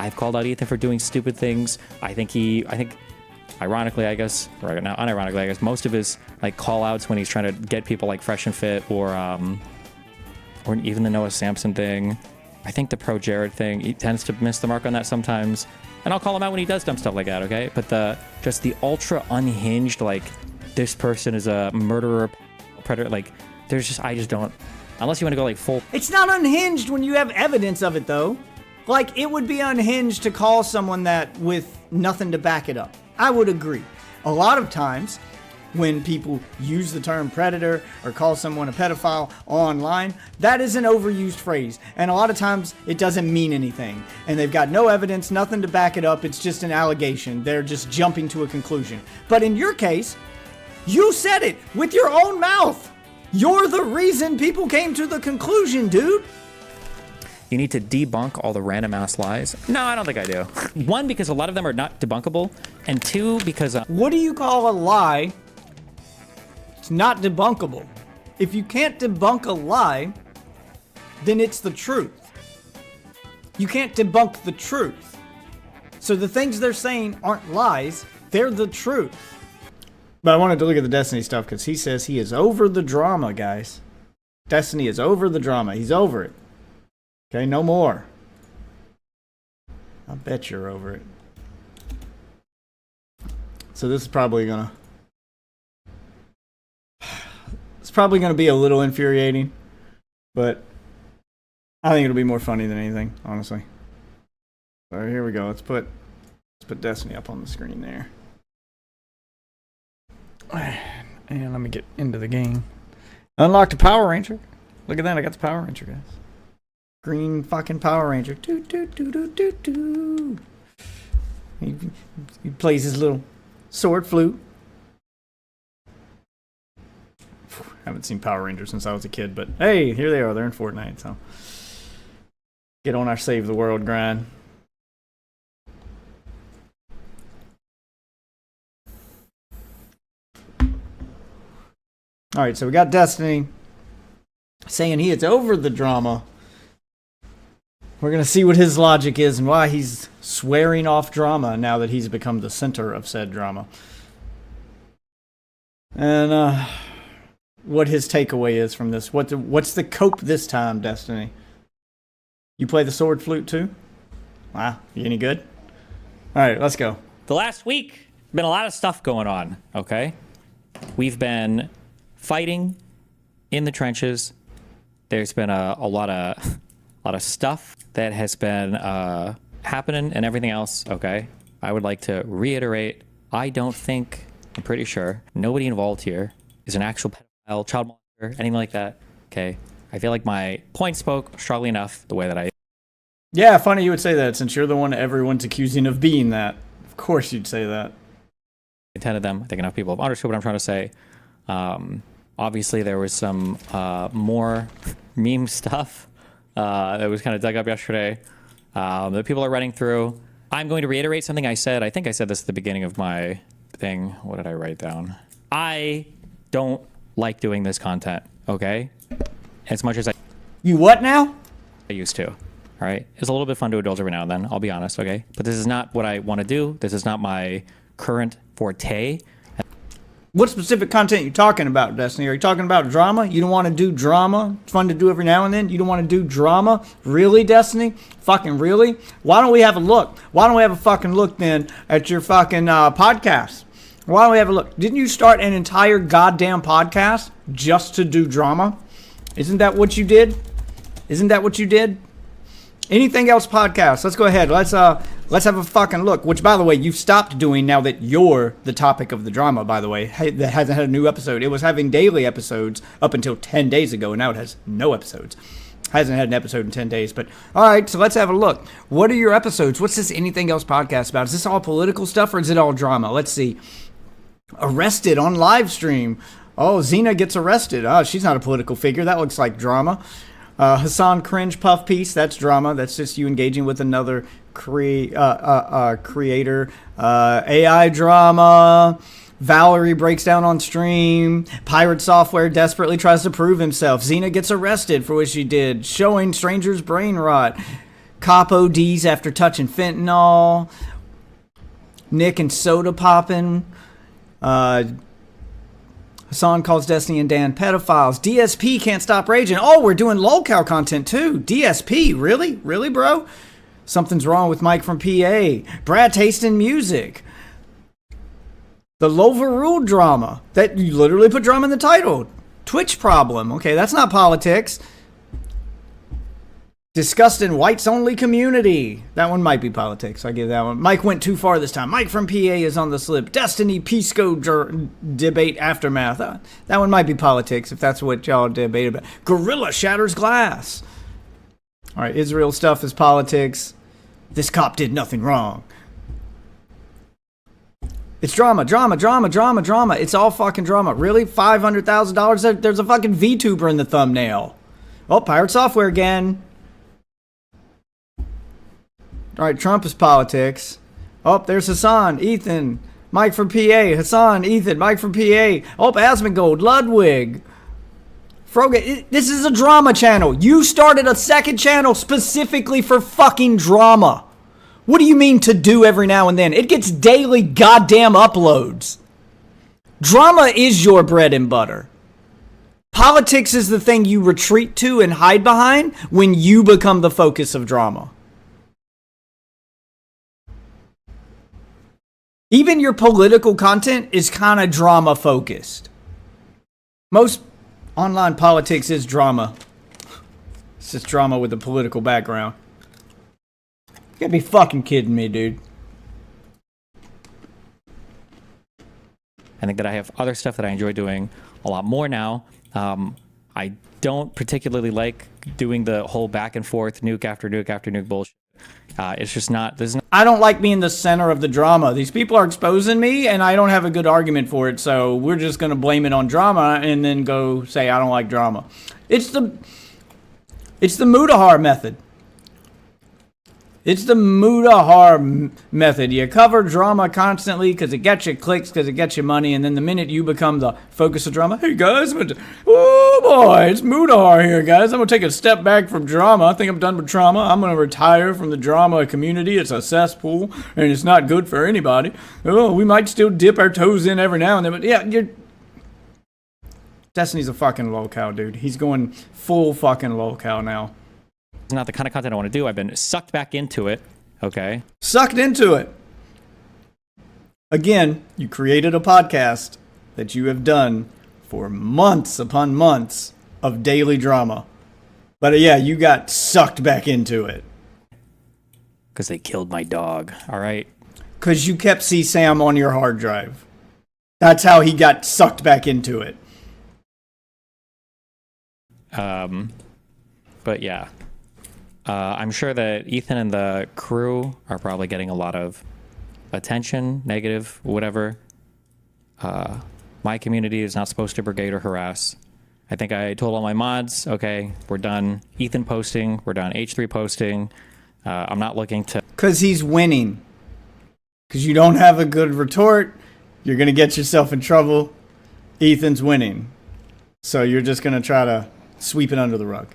I've called out Ethan for doing stupid things. I think ironically, I guess, or not unironically, I guess, most of his like call outs when he's trying to get people like fresh and fit, or even the Noah Sampson thing. I think the Pro Jared thing, he tends to miss the mark on that sometimes. And I'll call him out when he does dumb stuff like that, okay? But the ultra unhinged, like, this person is a murderer, predator, like, I just don't, unless you want to go like full. It's not unhinged when you have evidence of it, though. Like, it would be unhinged to call someone that with nothing to back it up. I would agree. A lot of times, when people use the term predator or call someone a pedophile online, that is an overused phrase. And a lot of times it doesn't mean anything. And they've got no evidence, nothing to back it up. It's just an allegation. They're just jumping to a conclusion. But in your case, you said it with your own mouth. You're the reason people came to the conclusion, dude. You need to debunk all the random ass lies. No, I don't think I do. One, because a lot of them are not debunkable. And two, because... What do you call a lie? It's not debunkable. If you can't debunk a lie, then it's the truth. You can't debunk the truth. So the things they're saying aren't lies, they're the truth. But I wanted to look at the Destiny stuff because he says he is over the drama, guys. Destiny is over the drama. He's over it. Okay, no more. I bet you're over it. So this is probably gonna... It's probably going to be a little infuriating, but I think it'll be more funny than anything, honestly. So here we go. Let's put Destiny up on the screen there. And let me get into the game. Unlock the Power Ranger. Look at that. I got the Power Ranger, guys. Green fucking Power Ranger. Doo, doo, doo, doo, doo, doo. He plays his little sword flute. Haven't seen Power Rangers since I was a kid, but hey, here they are. They're in Fortnite, so get on our save the world grind. All right, so we got Destiny saying he is over the drama. We're gonna see what his logic is and why he's swearing off drama now that he's become the center of said drama. And what his takeaway is from this. What's the cope this time, Destiny? You play the sword flute too? Wow, you any good? All right, let's go. The last week, been a lot of stuff going on, okay? We've been fighting in the trenches. There's been a lot of stuff that has been happening and everything else, okay? I would like to reiterate, I'm pretty sure, nobody involved here is an actual pedophile, child molester, anything like that, okay? I feel like my point spoke strongly enough the way that I... Yeah, funny you would say that since you're the one everyone's accusing of being that. Of course you'd say that. Intended them. I think enough people have understood what I'm trying to say. Obviously, there was some more meme stuff that was kind of dug up yesterday that people are running through. I'm going to reiterate something I said. I think I said this at the beginning of my thing. What did I write down? I don't like doing this content, okay? As much as You what now? I used to. All right? It's a little bit fun to indulge every now and then, I'll be honest, okay? But this is not what I want to do. This is not my current forte. What specific content are you talking about, Destiny? Are you talking about drama? You don't want to do drama? It's fun to do every now and then. You don't want to do drama? Really, Destiny? Fucking really? Why don't we have a look? Why don't we have a fucking look then at your fucking podcast? Why don't we have a look? Didn't you start an entire goddamn podcast just to do drama? Isn't that what you did? Isn't that what you did? Anything else podcast? Let's go ahead. Let's have a fucking look. Which, by the way, you've stopped doing now that you're the topic of the drama, by the way. That hasn't had a new episode. It was having daily episodes up until 10 days ago, and now it has no episodes. Hasn't had an episode in 10 days. But, all right, so let's have a look. What are your episodes? What's this Anything Else podcast about? Is this all political stuff, or is it all drama? Let's see. Arrested on live stream. Oh, Xena gets arrested. Oh, she's not a political figure. That looks like drama. Hassan cringe puff piece. That's drama. That's just you engaging with another creator. AI drama. Valerie breaks down on stream. Pirate Software desperately tries to prove himself. Xena gets arrested for what she did. Showing strangers brain rot. Cop ODs after touching fentanyl. Nick and soda popping. Hassan calls Destiny and Dan pedophiles. DSP can't stop raging. Oh, we're doing lolcow content too. DSP, really? Really, bro? Something's wrong with Mike from PA. Brad tasting music. The Lover Rule drama. That you literally put drama in the title. Twitch problem. Okay, that's not politics. Disgusting whites only community. That one might be politics. I give that one. Mike went too far this time. Mike from PA is on the slip. Destiny Pisco debate aftermath. That one might be politics if that's what y'all debate about. Gorilla shatters glass. All right, Israel stuff is politics. This cop did nothing wrong. It's drama, drama, drama, drama, drama. It's all fucking drama. Really? $500,000? There's a fucking VTuber in the thumbnail. Oh, Pirate Software again. All right, Trump is politics. Oh, there's Hassan, Ethan, Mike from PA. Hassan, Ethan, Mike from PA. Oh, Asmongold, Ludwig. Froga, this is a drama channel. You started a second channel specifically for fucking drama. What do you mean to do every now and then? It gets daily goddamn uploads. Drama is your bread and butter. Politics is the thing you retreat to and hide behind when you become the focus of drama. Even your political content is kind of drama focused. Most online politics is drama. It's just drama with a political background. You gotta be fucking kidding me, dude. I think that I have other stuff that I enjoy doing a lot more now. I don't particularly like doing the whole back and forth nuke after nuke after nuke bullshit. It's just not. I don't like being the center of the drama. These people are exposing me, and I don't have a good argument for it. So we're just gonna blame it on drama, and then go say I don't like drama. It's the Mutahar method. It's the Mutahar method. You cover drama constantly because it gets you clicks, because it gets you money, and then the minute you become the focus of drama, hey guys, oh boy, it's Mutahar here, guys. I'm going to take a step back from drama. I think I'm done with drama. I'm going to retire from the drama community. It's a cesspool, and it's not good for anybody. Oh, we might still dip our toes in every now and then, but yeah, Destiny's a fucking lolcow, dude. He's going full fucking lolcow now. Not the kind of content I want to do. I've been sucked back into it. Okay. Sucked into it. Again, you created a podcast that you have done for months upon months of daily drama. But yeah, you got sucked back into it. Because they killed my dog. All right. Because you kept CSAM on your hard drive. That's how he got sucked back into it. But yeah. I'm sure that Ethan and the crew are probably getting a lot of attention, negative, whatever. My community is not supposed to brigade or harass. I think I told all my mods, okay, we're done Ethan posting, we're done H3 posting. I'm not looking to... Because he's winning. Because you don't have a good retort, you're going to get yourself in trouble. Ethan's winning. So you're just going to try to sweep it under the rug.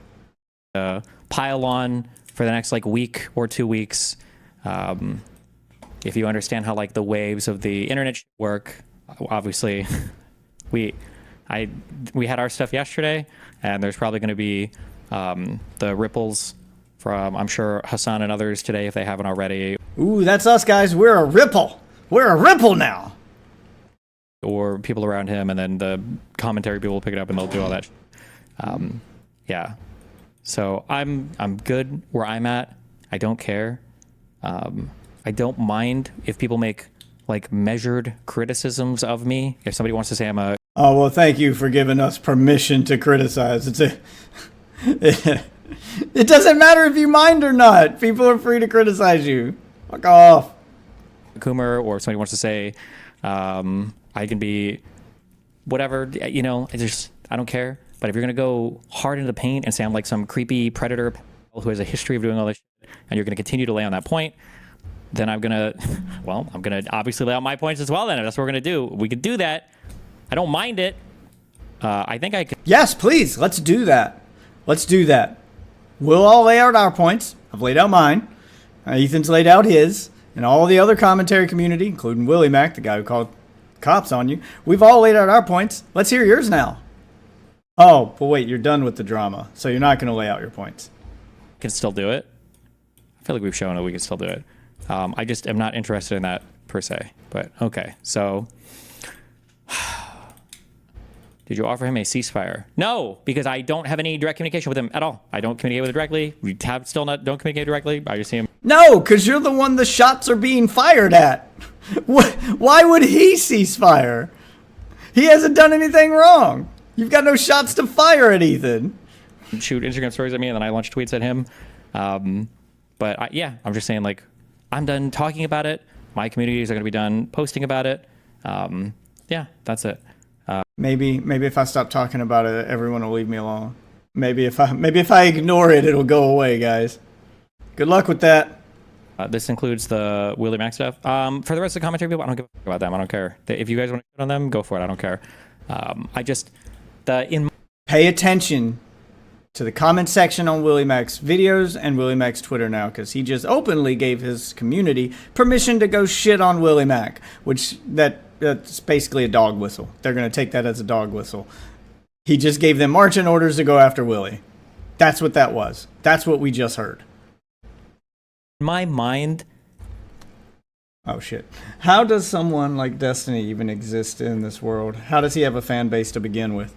Pile on for the next like week or 2 weeks. If you understand how like the waves of the internet work, obviously we had our stuff yesterday, and there's probably going to be the ripples from, I'm sure, Hassan and others today if they haven't already. Ooh, that's us, guys. We're a ripple. We're a ripple now. Or people around him, and then the commentary people will pick it up and they'll do all that. Yeah. So I'm good where I'm at. I don't care. I don't mind if people make like measured criticisms of me. If somebody wants to say I'm a... Oh, well, thank you for giving us permission to criticize. It doesn't matter if you mind or not. People are free to criticize you. Fuck off. Coomer, or somebody wants to say I can be whatever, you know, I don't care. But if you're going to go hard into the paint and say I'm like some creepy predator who has a history of doing all this shit, and you're going to continue to lay on that point, then I'm going to obviously lay out my points as well then. If that's what we're going to do. We could do that. I don't mind it. I think I could. Yes, please. Let's do that. Let's do that. We'll all lay out our points. I've laid out mine. Ethan's laid out his. And all the other commentary community, including Willie Mack, the guy who called cops on you, we've all laid out our points. Let's hear yours now. Oh, but wait, you're done with the drama, so you're not going to lay out your points. Can still do it. I feel like we've shown that we can still do it. I just am not interested in that per se. But okay, so did you offer him a ceasefire? No, because I don't have any direct communication with him at all. I don't communicate with him directly. We have still not don't communicate directly. I just see him. No, because you're the one the shots are being fired at. Why would he cease fire? He hasn't done anything wrong. You've got no shots to fire at Ethan. Shoot Instagram stories at me, and then I launch tweets at him. But yeah, I'm just saying, like, I'm done talking about it. My communities are going to be done posting about it. Yeah, that's it. Maybe if I stop talking about it, everyone will leave me alone. Maybe if I ignore it, it'll go away, guys. Good luck with that. This includes the Willie Mack stuff. For the rest of the commentary people, I don't give a fuck about them. I don't care. If you guys want to get on them, go for it. I don't care. Pay attention to the comment section on Willie Mack's videos and Willie Mack's Twitter now, because he just openly gave his community permission to go shit on Willie Mack, which that's basically a dog whistle. They're going to take that as a dog whistle. He just gave them marching orders to go after Willie. That's what that was. That's what we just heard. In my mind... Oh, shit. How does someone like Destiny even exist in this world? How does he have a fan base to begin with?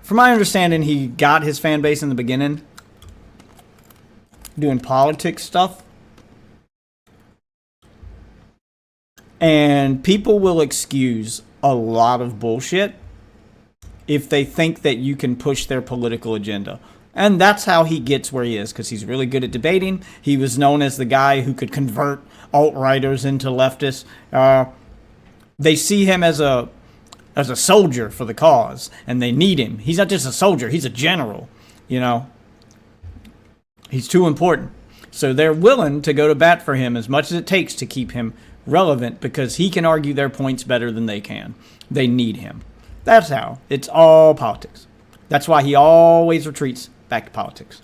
From my understanding, he got his fan base in the beginning doing politics stuff. And people will excuse a lot of bullshit if they think that you can push their political agenda. And that's how he gets where he is, because he's really good at debating. He was known as the guy who could convert alt-righters into leftists. They see him as a soldier for the cause, and they need him. He's not just a soldier, he's a general, you know. He's too important. So they're willing to go to bat for him as much as it takes to keep him relevant, because he can argue their points better than they can. They need him. That's how. It's all politics. That's why he always retreats back to politics.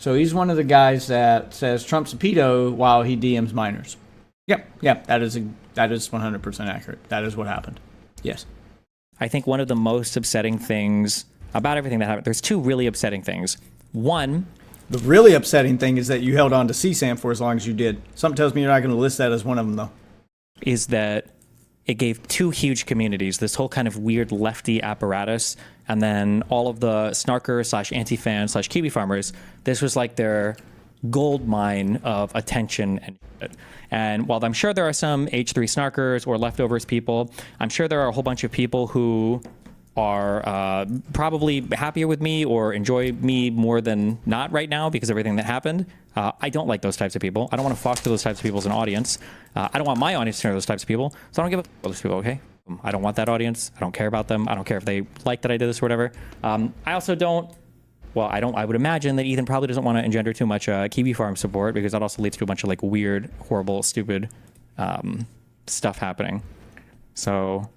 So he's one of the guys that says Trump's a pedo while he DMs minors. Yep, that is 100% accurate. That is what happened. Yes. I think one of the most upsetting things about everything that happened, there's two really upsetting things. One, the really upsetting thing is that you held on to CSAM for as long as you did. Something tells me you're not going to list that as one of them, though. Is that it gave two huge communities this whole kind of weird lefty apparatus, and then all of the snarkers / anti-fans / Kiwi farmers. This was like their gold mine of attention and shit. And while I'm sure there are some H3 snarkers or leftovers people, I'm sure there are a whole bunch of people who are probably happier with me or enjoy me more than not right now because of everything that happened. I don't like those types of people. I don't want to foster those types of people as an audience. I don't want my audience to know those types of people, so I don't give a fuck about those people, okay? I don't want that audience. I don't care about them. I don't care if they like that I did this or whatever. I also don't, well, I would imagine that Ethan probably doesn't want to engender too much Kiwi Farm support, because that also leads to a bunch of like weird, horrible, stupid stuff happening. So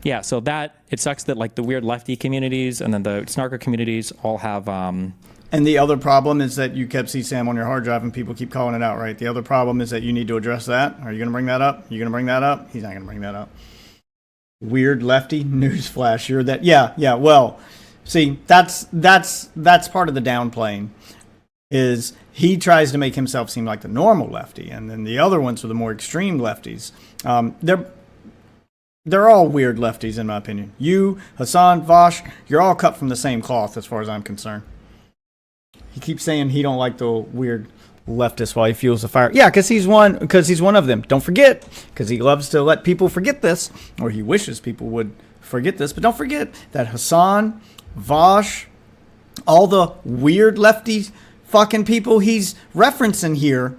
yeah, so that, it sucks that like the weird lefty communities and then the snarker communities all have... And the other problem is that you kept CSAM on your hard drive and people keep calling it out, right? The other problem is that you need to address that. Are you going to bring that up? You going to bring that up? He's not going to bring that up. Weird lefty? Newsflash. You're that. Yeah. Well, see, that's part of the downplaying, is he tries to make himself seem like the normal lefty, and then the other ones are the more extreme lefties. They're all weird lefties, in my opinion. You, Hassan, Vosh, you're all cut from the same cloth as far as I'm concerned. He keeps saying he don't like the weird leftist while he fuels the fire. Yeah, because he's one of them. Don't forget, because he loves to let people forget this, or he wishes people would forget this. But don't forget that Hassan, Vosh, all the weird lefty fucking people he's referencing here,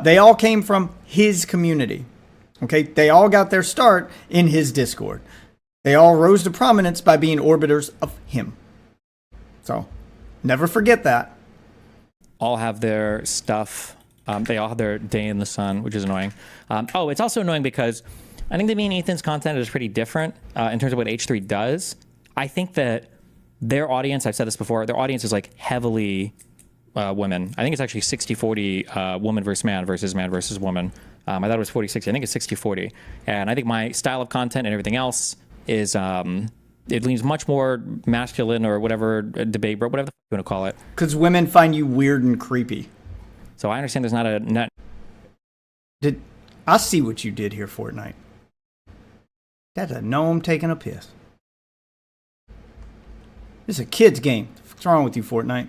they all came from his community. Okay, they all got their start in his Discord. They all rose to prominence by being orbiters of him. So, never forget that. All have their stuff. They all have their day in the sun, which is annoying. It's also annoying because I think that me and Ethan's content is pretty different in terms of what H3 does. I think that their audience, I've said this before, their audience is like heavily women. I think it's actually 60-40 woman versus man versus woman. I thought it was 40-60. I think it's 60-40. And I think my style of content and everything else is, it leans much more masculine or whatever, debate, bro, whatever the fuck you want to call it. Because women find you weird and creepy. So I understand there's not a net. I see what you did here, Fortnite. That's a gnome taking a piss. This is a kid's game. What's wrong with you, Fortnite?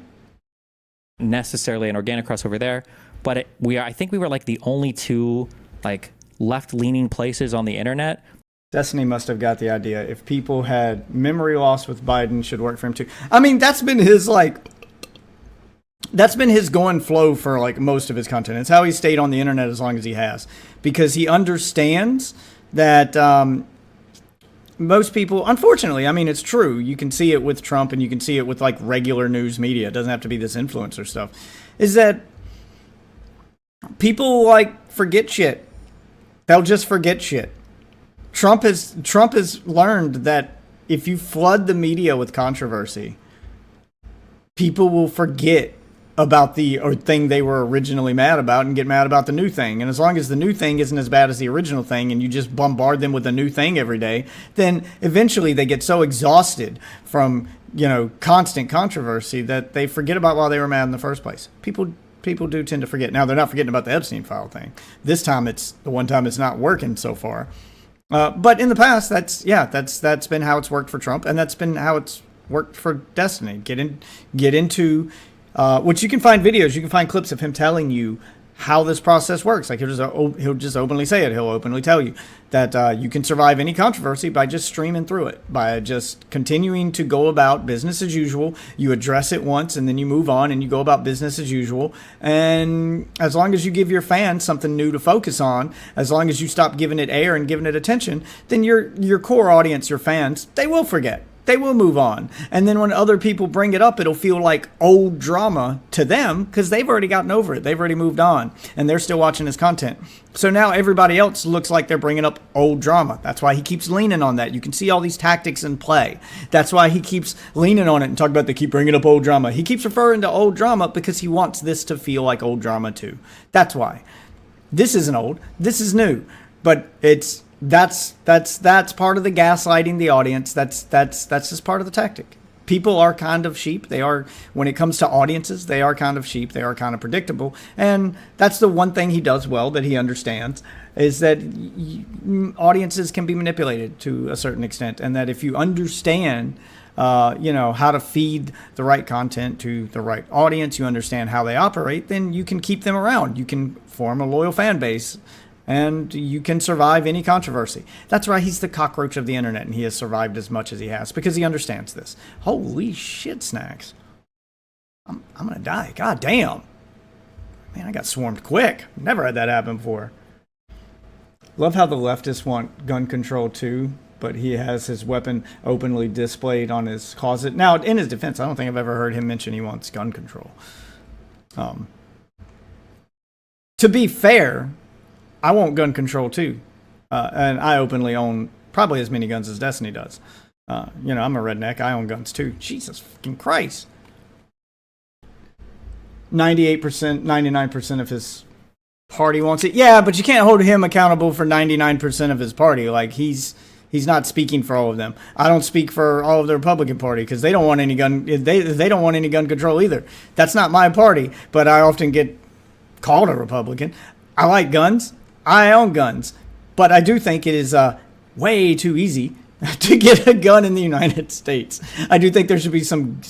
Necessarily an organic crossover there, but I think we were like the only two like left-leaning places on the internet. Destiny must have got the idea. If people had memory loss with Biden, should work for him too. I mean, that's been his going flow for like most of his content. It's how he stayed on the internet as long as he has, because he understands that most people, unfortunately, I mean, it's true. You can see it with Trump and you can see it with like regular news media. It doesn't have to be this influencer stuff. Is that people like forget shit. They'll just forget shit. Trump has learned that if you flood the media with controversy, people will forget about the thing they were originally mad about and get mad about the new thing. And as long as the new thing isn't as bad as the original thing and you just bombard them with a new thing every day, then eventually they get so exhausted from, constant controversy that they forget about why they were mad in the first place. People do tend to forget. Now, they're not forgetting about the Epstein file thing. This time it's the one time it's not working so far. But in the past, that's been how it's worked for Trump, and that's been how it's worked for Destiny. Get into which you can find videos, you can find clips of him telling you how this process works. Like he'll just openly say it. He'll openly tell you that you can survive any controversy by just streaming through it, by just continuing to go about business as usual. You address it once and then you move on and you go about business as usual. And as long as you give your fans something new to focus on, as long as you stop giving it air and giving it attention, then your core audience, your fans, they will forget. They will move on. And then when other people bring it up, it'll feel like old drama to them because they've already gotten over it. They've already moved on and they're still watching his content. So now everybody else looks like they're bringing up old drama. That's why he keeps leaning on that. You can see all these tactics in play. That's why he keeps leaning on it and talking about they keep bringing up old drama. He keeps referring to old drama because he wants this to feel like old drama too. That's why. This isn't old. This is new. But that's part of the gaslighting the audience. That's just part of the tactic. People are kind of sheep. They are, when it comes to audiences, they are kind of sheep. They are kind of predictable. And that's the one thing he does well that he understands, is that audiences can be manipulated to a certain extent. And that if you understand, how to feed the right content to the right audience, you understand how they operate, then you can keep them around. You can form a loyal fan base. And you can survive any controversy. That's why he's the cockroach of the internet, and he has survived as much as he has because he understands this. Holy shit, Snacks! I'm gonna die. God damn, man, I got swarmed quick. Never had that happen before. Love how the leftists want gun control too, but he has his weapon openly displayed on his closet. Now, in his defense, I don't think I've ever heard him mention he wants gun control. To be fair, I want gun control too, and I openly own probably as many guns as Destiny does. I'm a redneck. I own guns too. Jesus fucking Christ. 98%, 99% of his party wants it. Yeah, but you can't hold him accountable for 99% of his party. Like he's not speaking for all of them. I don't speak for all of the Republican Party because they don't want any gun. They don't want any gun control either. That's not my party. But I often get called a Republican. I like guns. I own guns, but I do think it is way too easy to get a gun in the United States. I do think there should be some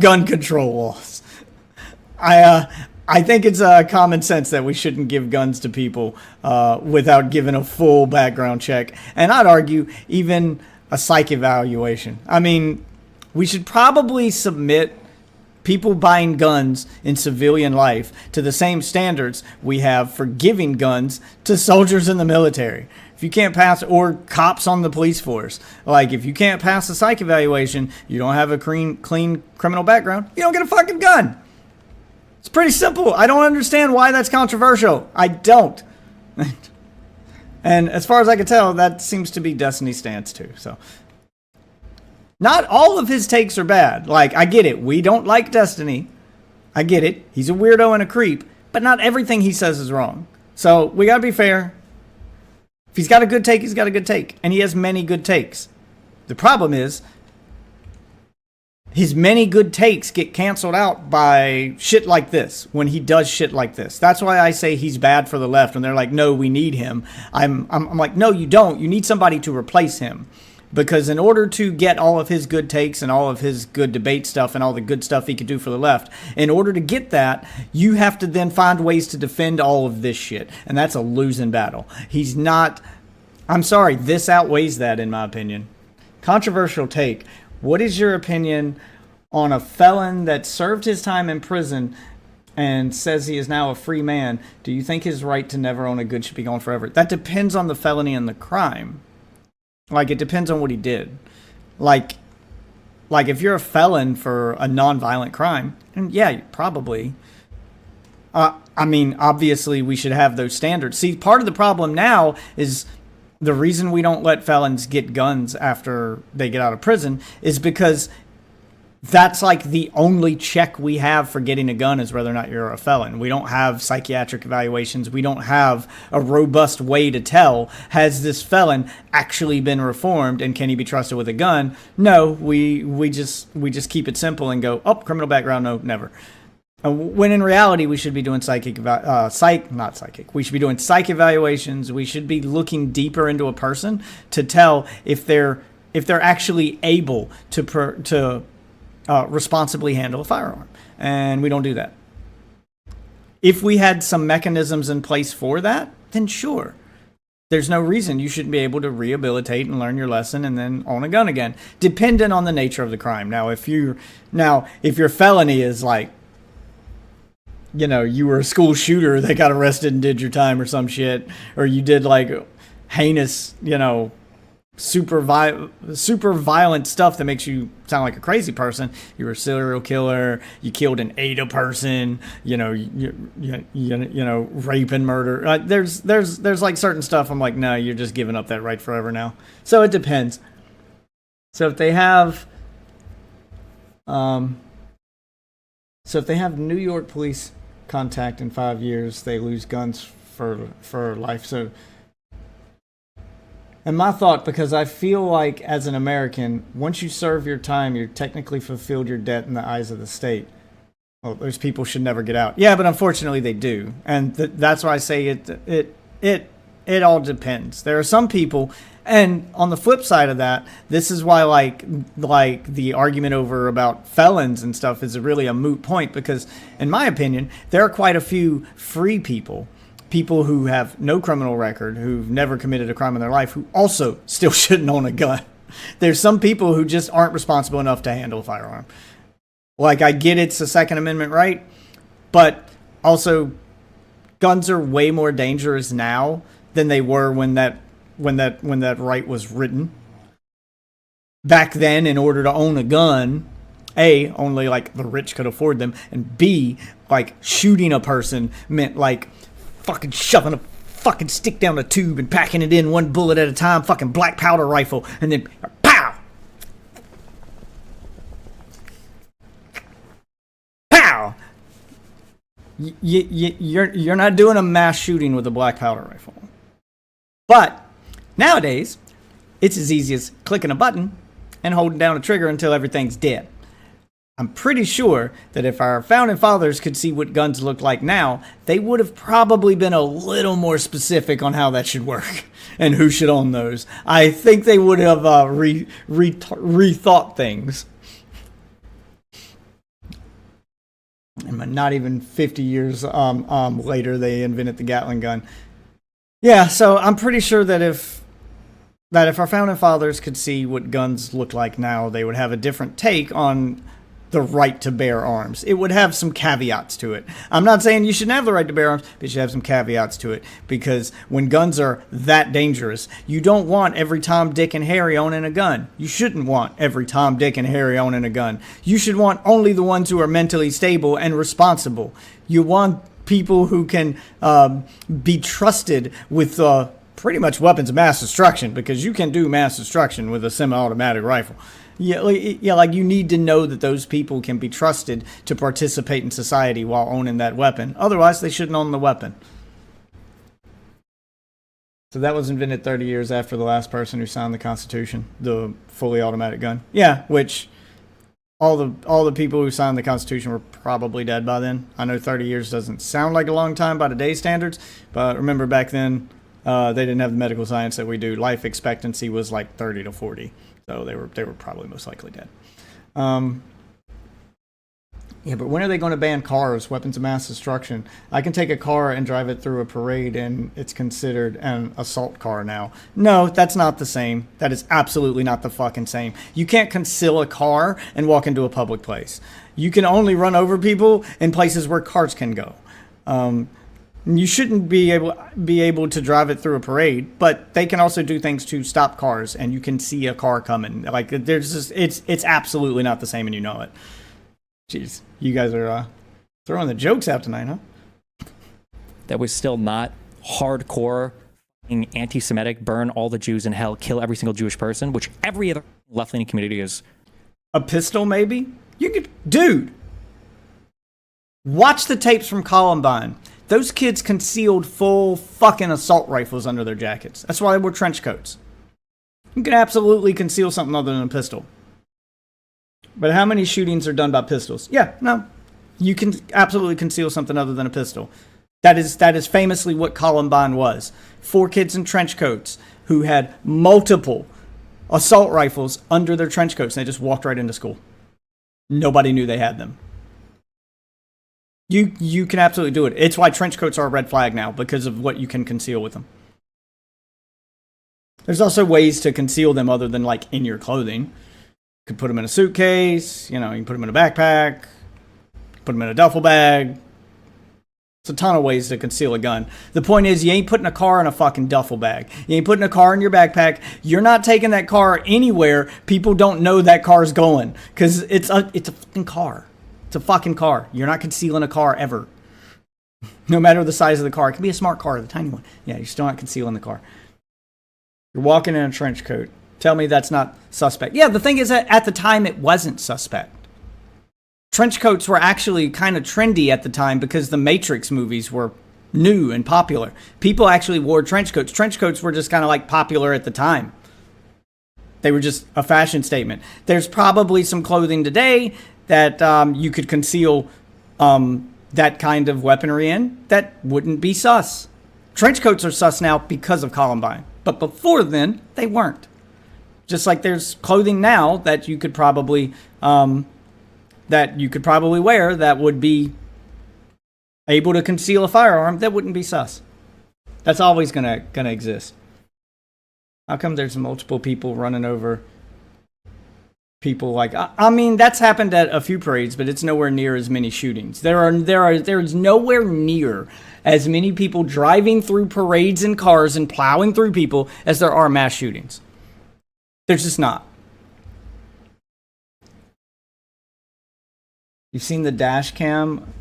gun control laws. I think it's common sense that we shouldn't give guns to people without giving a full background check, and I'd argue even a psych evaluation. I mean, we should probably submit people buying guns in civilian life to the same standards we have for giving guns to soldiers in the military. If you can't pass, or cops on the police force, like if you can't pass a psych evaluation, you don't have a clean criminal background, you don't get a fucking gun. It's pretty simple. I don't understand why that's controversial. I don't. And as far as I can tell, that seems to be Destiny's stance too. So, not all of his takes are bad. Like, I get it. We don't like Destiny. I get it. He's a weirdo and a creep. But not everything he says is wrong. So, we gotta be fair. If he's got a good take, he's got a good take. And he has many good takes. The problem is, his many good takes get canceled out by shit like this, when he does shit like this. That's why I say he's bad for the left, and they're like, no, we need him. I'm like, no, you don't. You need somebody to replace him. Because in order to get all of his good takes and all of his good debate stuff and all the good stuff he could do for the left, in order to get that, you have to then find ways to defend all of this shit. And that's a losing battle. He's not... I'm sorry, this outweighs that, in my opinion. Controversial take. What is your opinion on a felon that served his time in prison and says he is now a free man? Do you think his right to never own a good should be gone forever? That depends on the felony and the crime. Like, it depends on what he did. Like if you're a felon for a non-violent crime, and yeah, probably. I mean, obviously we should have those standards. See, part of the problem now is the reason we don't let felons get guns after they get out of prison is because that's like the only check we have for getting a gun is whether or not you're a felon. We don't have psychiatric evaluations. We don't have a robust way to tell, has this felon actually been reformed and can he be trusted with a gun? No, we just keep it simple and go, oh, criminal background, no, never. When in reality, we should be doing psych evaluations. We should be looking deeper into a person to tell if they're actually able to responsibly handle a firearm. And we don't do that. If we had some mechanisms in place for that, then sure. There's no reason you shouldn't be able to rehabilitate and learn your lesson and then own a gun again, dependent on the nature of the crime. Now, if your felony is like, you know, you were a school shooter that got arrested and did your time or some shit, or you did like heinous, you know, super violent stuff that makes you sound like a crazy person. You were a serial killer. You killed an ADA person. You know, rape and murder. There's like certain stuff. I'm like, no, you're just giving up that right forever now. So it depends. So if they have, New York police contact in 5 years, they lose guns for life. So. And my thought, because I feel like as an American, once you serve your time, you're technically fulfilled your debt in the eyes of the state. Well, those people should never get out. Yeah, but unfortunately they do. And that's why I say it all depends. There are some people, and on the flip side of that, this is why like the argument over about felons and stuff is really a moot point, because in my opinion, there are quite a few free people who have no criminal record, who've never committed a crime in their life, who also still shouldn't own a gun. There's some people who just aren't responsible enough to handle a firearm. Like, I get it's a Second Amendment right, but also guns are way more dangerous now than they were when that right was written. Back then, in order to own a gun, A, only like the rich could afford them, and B, like shooting a person meant like fucking shoving a fucking stick down a tube and packing it in one bullet at a time, fucking black powder rifle, and then pow! Pow! You're not doing a mass shooting with a black powder rifle. But nowadays, it's as easy as clicking a button and holding down a trigger until everything's dead. I'm pretty sure that if our founding fathers could see what guns look like now, they would have probably been a little more specific on how that should work and who should own those. I think they would have rethought things. And not even 50 years later, they invented the Gatling gun. Yeah, so I'm pretty sure that if our founding fathers could see what guns look like now, they would have a different take on the right to bear arms. It would have some caveats to it. I'm not saying you shouldn't have the right to bear arms, but you should have some caveats to it, because when guns are that dangerous, you don't want every Tom, Dick, and Harry owning a gun. You shouldn't want every Tom, Dick, and Harry owning a gun. You should want only the ones who are mentally stable and responsible. You want people who can be trusted with pretty much weapons of mass destruction, because you can do mass destruction with a semi-automatic rifle. Yeah, like you need to know that those people can be trusted to participate in society while owning that weapon. Otherwise, they shouldn't own the weapon. So that was invented 30 years after the last person who signed the Constitution, the fully automatic gun. Yeah, which all the people who signed the Constitution were probably dead by then. I know 30 years doesn't sound like a long time by today's standards, but remember back then, they didn't have the medical science that we do. Life expectancy was like 30 to 40. So they were probably most likely dead. Yeah, but when are they going to ban cars, weapons of mass destruction? I can take a car and drive it through a parade, and it's considered an assault car now. No, that's not the same. That is absolutely not the fucking same. You can't conceal a car and walk into a public place. You can only run over people in places where cars can go. You shouldn't be able to drive it through a parade, but they can also do things to stop cars, and you can see a car coming. Like there's just it's absolutely not the same, and you know it. Jeez, you guys are throwing the jokes out tonight, huh? That was still not hardcore anti-Semitic, burn all the Jews in hell, kill every single Jewish person, which every other left-leaning community is. A pistol, maybe? You could, dude. Watch the tapes from Columbine. Those kids concealed full fucking assault rifles under their jackets. That's why they wore trench coats. You can absolutely conceal something other than a pistol. But how many shootings are done by pistols? Yeah, no. You can absolutely conceal something other than a pistol. That is famously what Columbine was. 4 kids in trench coats who had multiple assault rifles under their trench coats, and they just walked right into school. Nobody knew they had them. You can absolutely do it. It's why trench coats are a red flag now, because of what you can conceal with them. There's also ways to conceal them other than like in your clothing. You could put them in a suitcase, you can put them in a backpack, put them in a duffel bag. It's a ton of ways to conceal a gun. The point is, you ain't putting a car in a fucking duffel bag. You ain't putting a car in your backpack. You're not taking that car anywhere people don't know that car's going, because it's a fucking car. It's a fucking car. You're not concealing a car ever. No matter the size of the car. It can be a smart car, the tiny one. Yeah, you're still not concealing the car. You're walking in a trench coat. Tell me that's not suspect. Yeah, the thing is that at the time it wasn't suspect. Trench coats were actually kind of trendy at the time because the Matrix movies were new and popular. People actually wore trench coats. Trench coats were just kind of like popular at the time. They were just a fashion statement. There's probably some clothing today that you could conceal that kind of weaponry in that wouldn't be sus. Trench coats are sus now because of Columbine. But before then, they weren't. Just like there's clothing now that you could probably wear that would be able to conceal a firearm that wouldn't be sus. That's always gonna exist. How come there's multiple people running over people? Like, I mean, that's happened at a few parades, but it's nowhere near as many shootings. There's nowhere near as many people driving through parades in cars and plowing through people as there are mass shootings. There's just not. You've seen the dash cam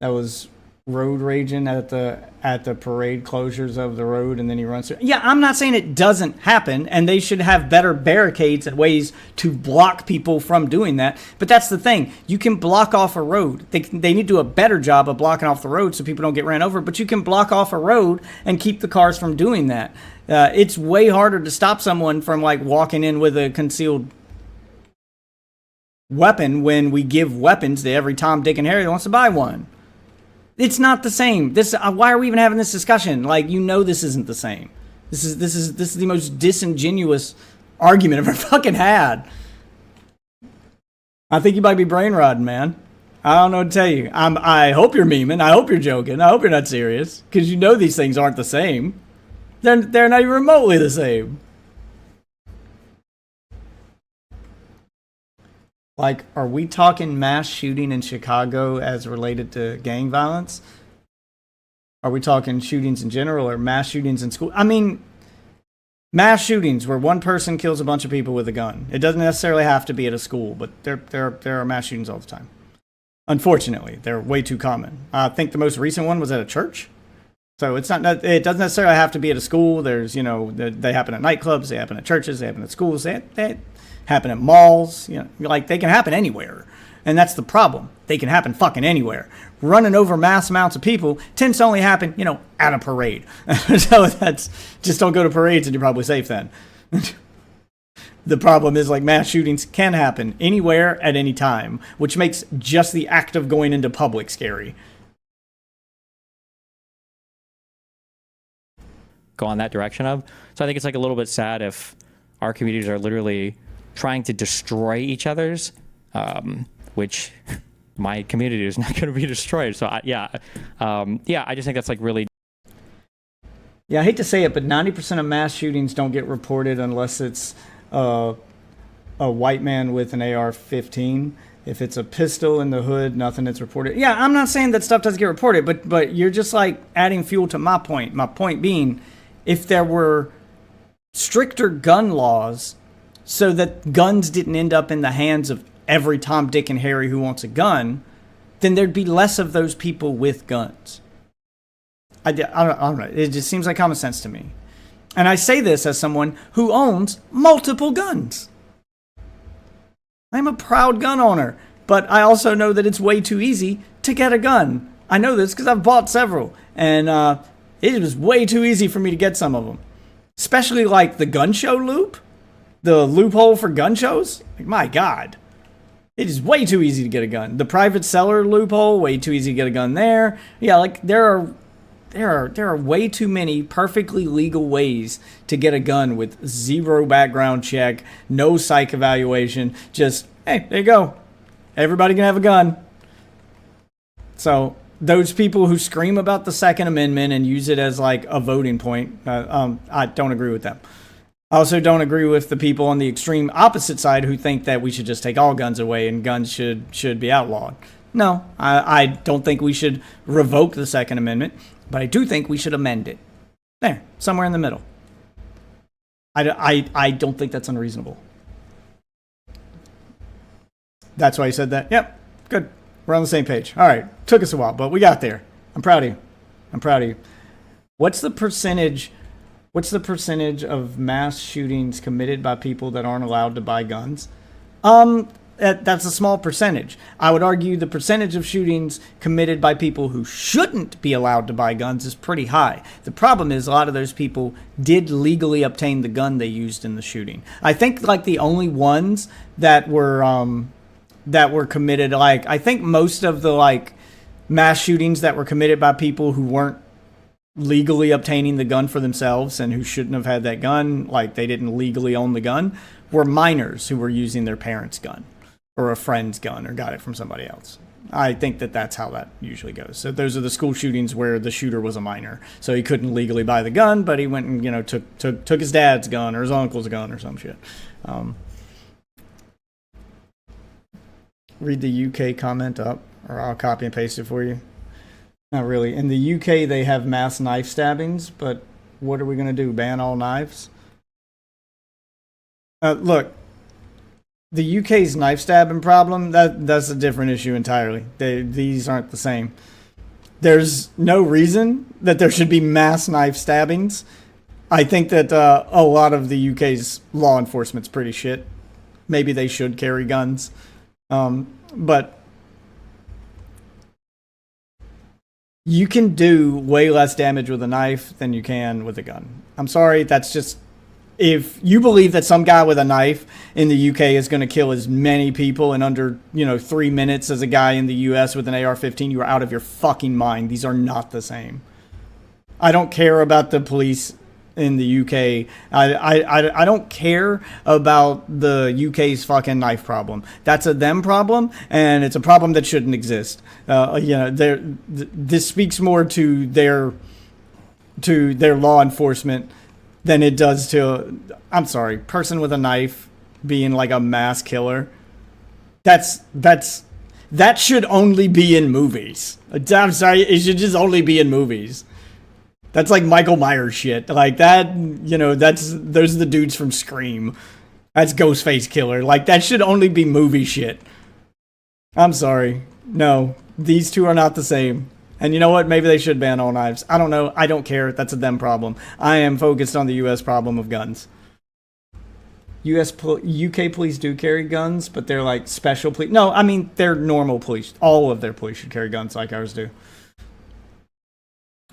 that was road raging at the parade closures of the road, and then he runs through. Yeah, I'm not saying it doesn't happen, and they should have better barricades and ways to block people from doing that. But that's the thing. You can block off a road. They need to do a better job of blocking off the road so people don't get ran over, but you can block off a road and keep the cars from doing that. It's way harder to stop someone from like walking in with a concealed weapon when we give weapons to every Tom, Dick, and Harry that wants to buy one. It's not the same. Why are we even having this discussion? Like, this isn't the same. This is the most disingenuous argument I've ever fucking had. I think you might be brain rotting, man. I don't know what to tell you. I hope you're memeing. I hope you're joking. I hope you're not serious, because these things aren't the same. They're not even remotely the same. Like, are we talking mass shooting in Chicago as related to gang violence? Are we talking shootings in general or mass shootings in school? I mean, mass shootings where one person kills a bunch of people with a gun. It doesn't necessarily have to be at a school, but there are mass shootings all the time. Unfortunately, they're way too common. I think the most recent one was at a church. So it's not, it doesn't necessarily have to be at a school. There's, you know, they happen at nightclubs, they happen at churches, they happen at schools, they happen at malls, you know, like they can happen anywhere. And that's the problem. They can happen fucking anywhere. Running over mass amounts of people tends to only happen, you know, at a parade. So that's, just don't go to parades and you're probably safe then. The problem is, like, mass shootings can happen anywhere at any time, which makes just the act of going into public scary. Go on that direction of. So I think it's like a little bit sad if our communities are literally trying to destroy each other's, which my community is not going to be destroyed. So I just think that's like really. Yeah, I hate to say it, but 90% of mass shootings don't get reported unless it's a white man with an AR-15. If it's a pistol in the hood, nothing that's reported. Yeah, I'm not saying that stuff doesn't get reported, but you're just like adding fuel to my point. My point being, if there were stricter gun laws so that guns didn't end up in the hands of every Tom, Dick, and Harry who wants a gun, then there'd be less of those people with guns. I don't know. It just seems like common sense to me. And I say this as someone who owns multiple guns. I'm a proud gun owner, but I also know that it's way too easy to get a gun. I know this because I've bought several, and it was way too easy for me to get some of them. Especially like the gun show loop, the loophole for gun shows. Like, my God. It is way too easy to get a gun. The private seller loophole, way too easy to get a gun there. Yeah, like there are way too many perfectly legal ways to get a gun with zero background check, no psych evaluation. Just, hey, there you go. Everybody can have a gun. So those people who scream about the Second Amendment and use it as like a voting point, I don't agree with them. I also don't agree with the people on the extreme opposite side who think that we should just take all guns away and guns should be outlawed. No, I don't think we should revoke the Second Amendment, but I do think we should amend it. There, somewhere in the middle. I don't think that's unreasonable. That's why you said that? Yep, good. We're on the same page. All right, took us a while, but we got there. I'm proud of you. What's the percentage of mass shootings committed by people that aren't allowed to buy guns? That's a small percentage. I would argue the percentage of shootings committed by people who shouldn't be allowed to buy guns is pretty high. The problem is a lot of those people did legally obtain the gun they used in the shooting. I think like the only ones that were committed, like I think most of the like mass shootings that were committed by people who weren't legally obtaining the gun for themselves and who shouldn't have had that gun, like they didn't legally own the gun, were minors who were using their parents' gun or a friend's gun or got it from somebody else. I think that that's how that usually goes. So those are the school shootings where the shooter was a minor, so he couldn't legally buy the gun, but he went and, you know, took his dad's gun or his uncle's gun or some shit. Read the UK comment up, or I'll copy and paste it for you. Not really. In the UK, they have mass knife stabbings, but what are we going to do? Ban all knives? Look, the UK's knife stabbing problem, that's a different issue entirely. These aren't the same. There's no reason that there should be mass knife stabbings. I think that a lot of the UK's law enforcement's pretty shit. Maybe they should carry guns. But you can do way less damage with a knife than you can with a gun. I'm sorry, that's just... If you believe that some guy with a knife in the UK is going to kill as many people in under, 3 minutes as a guy in the US with an AR-15, you are out of your fucking mind. These are not the same. I don't care about the police in the UK. I don't care about the UK's fucking knife problem. That's a them problem, and it's a problem that shouldn't exist. This speaks more to their law enforcement than it does to, I'm sorry, person with a knife being like a mass killer. That should only be in movies. I'm sorry, it should just only be in movies. That's like Michael Myers shit. Like that, those are the dudes from Scream. That's Ghostface Killer. Like that should only be movie shit. I'm sorry. No, these two are not the same. And you know what? Maybe they should ban all knives. I don't know. I don't care. That's a them problem. I am focused on the U.S. problem of guns. UK police do carry guns, but they're like special police. No, I mean, they're normal police. All of their police should carry guns like ours do.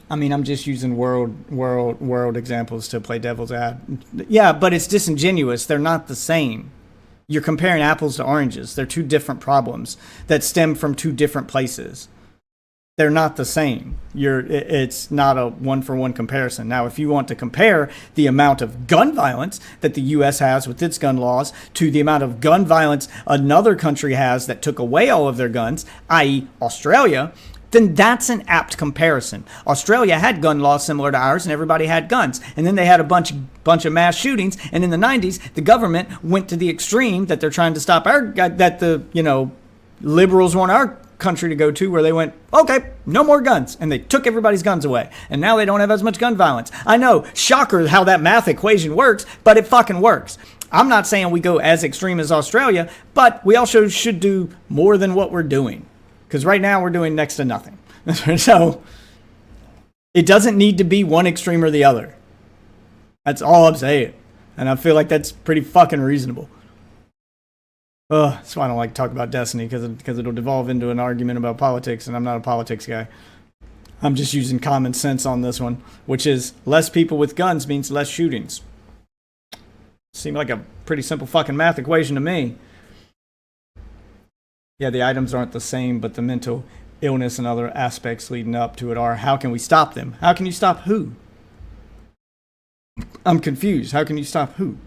I mean, I'm just using world examples to play devil's advocate. Yeah, but it's disingenuous. They're not the same. You're comparing apples to oranges. They're two different problems that stem from two different places. They're not the same. It's not a one-for-one comparison. Now, if you want to compare the amount of gun violence that the U.S. has with its gun laws to the amount of gun violence another country has that took away all of their guns, i.e. Australia, then that's an apt comparison. Australia had gun laws similar to ours, and everybody had guns. And then they had a bunch of mass shootings. And in the 90s, the government went to the extreme that they're trying to stop that the liberals want our country to go to, where they went, okay, no more guns, and they took everybody's guns away, and now they don't have as much gun violence. I know, shocker how that math equation works, but it fucking works. I'm not saying we go as extreme as Australia, but we also should do more than what we're doing, because right now we're doing next to nothing. So it doesn't need to be one extreme or the other. That's all I'm saying, and I feel like that's pretty fucking reasonable. That's why I don't like to talk about Destiny, because it'll devolve into an argument about politics, and I'm not a politics guy. I'm just using common sense on this one, which is less people with guns means less shootings. Seemed like a pretty simple fucking math equation to me. Yeah, the items aren't the same, but the mental illness and other aspects leading up to it are. How can we stop them? How can you stop who? I'm confused. How can you stop who?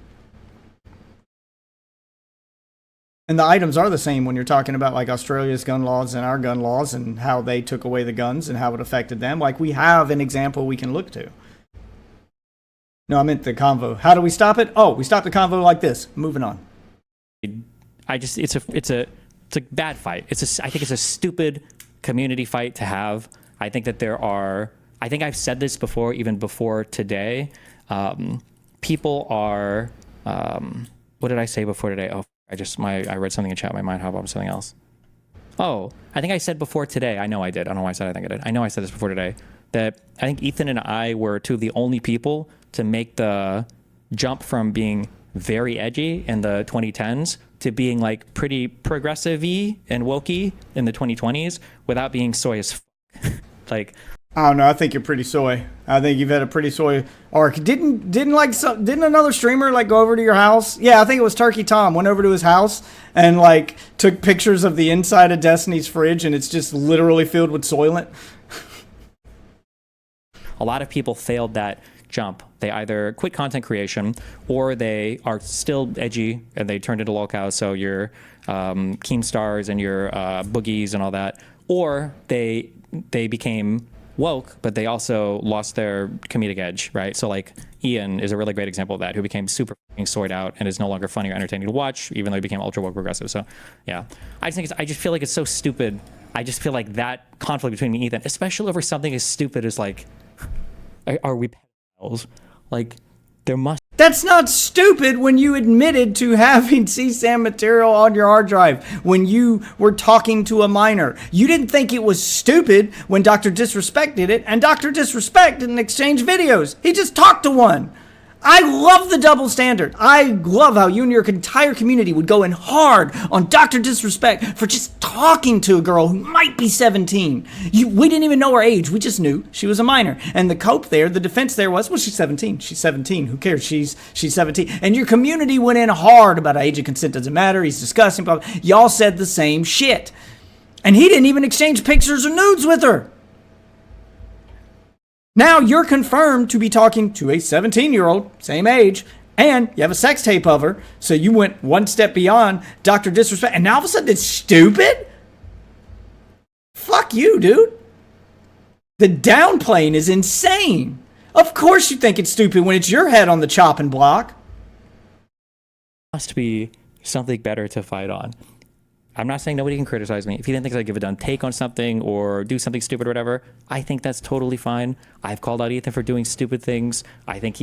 And the items are the same when you're talking about like Australia's gun laws and our gun laws and how they took away the guns and how it affected them. Like, we have an example we can look to. No, I meant the convo. How do we stop it? Oh, we stop the convo like this. Moving on. It's a bad fight. I think it's a stupid community fight to have. I think that I think I've said this before, even before today. People are, what did I say before today? Oh, I read something in chat. My mind hopped on something else. Oh, I think I said before today. I know I did. I don't know why I said I think I did. I know I said this before today, that I think Ethan and I were two of the only people to make the jump from being very edgy in the 2010s to being like pretty progressive-y and wokey in the 2020s without being soy as fuck. Like, I don't know. I think you're pretty soy. I think you've had a pretty soy arc. Didn't another streamer like go over to your house? Yeah, I think it was Turkey Tom went over to his house and like took pictures of the inside of Destiny's fridge, and it's just literally filled with Soylent. A lot of people failed that jump. They either quit content creation or they are still edgy and they turned into lolcows. So your Keemstars and your Boogies and all that, or they became woke, but they also lost their comedic edge, right? So like Ian is a really great example of that, who became super fucking soyed out and is no longer funny or entertaining to watch, even though he became ultra woke progressive. So yeah, I just feel like it's so stupid. I just feel like that conflict between me and Ethan, especially over something as stupid as like, are we pedophiles? Like, there must. That's not stupid when you admitted to having CSAM material on your hard drive when you were talking to a minor. You didn't think it was stupid when Dr. Disrespect did it, and Dr. Disrespect didn't exchange videos. He just talked to one. I love the double standard. I love how you and your entire community would go in hard on Dr. Disrespect for just talking to a girl who might be 17. We didn't even know her age. We just knew she was a minor. And the cope there, the defense there was, well, she's 17. She's 17. Who cares? She's 17. And your community went in hard about age of consent doesn't matter. He's disgusting. Blah, blah. Y'all said the same shit. And he didn't even exchange pictures or nudes with her. Now you're confirmed to be talking to a 17-year-old, same age, and you have a sex tape of her, so you went one step beyond Dr. Disrespect, and now all of a sudden it's stupid? Fuck you, dude. The downplaying is insane. Of course you think it's stupid when it's your head on the chopping block. Must be something better to fight on. I'm not saying nobody can criticize me. If Ethan thinks I give a dumb take on something or do something stupid or whatever, I think that's totally fine. I've called out Ethan for doing stupid things. I think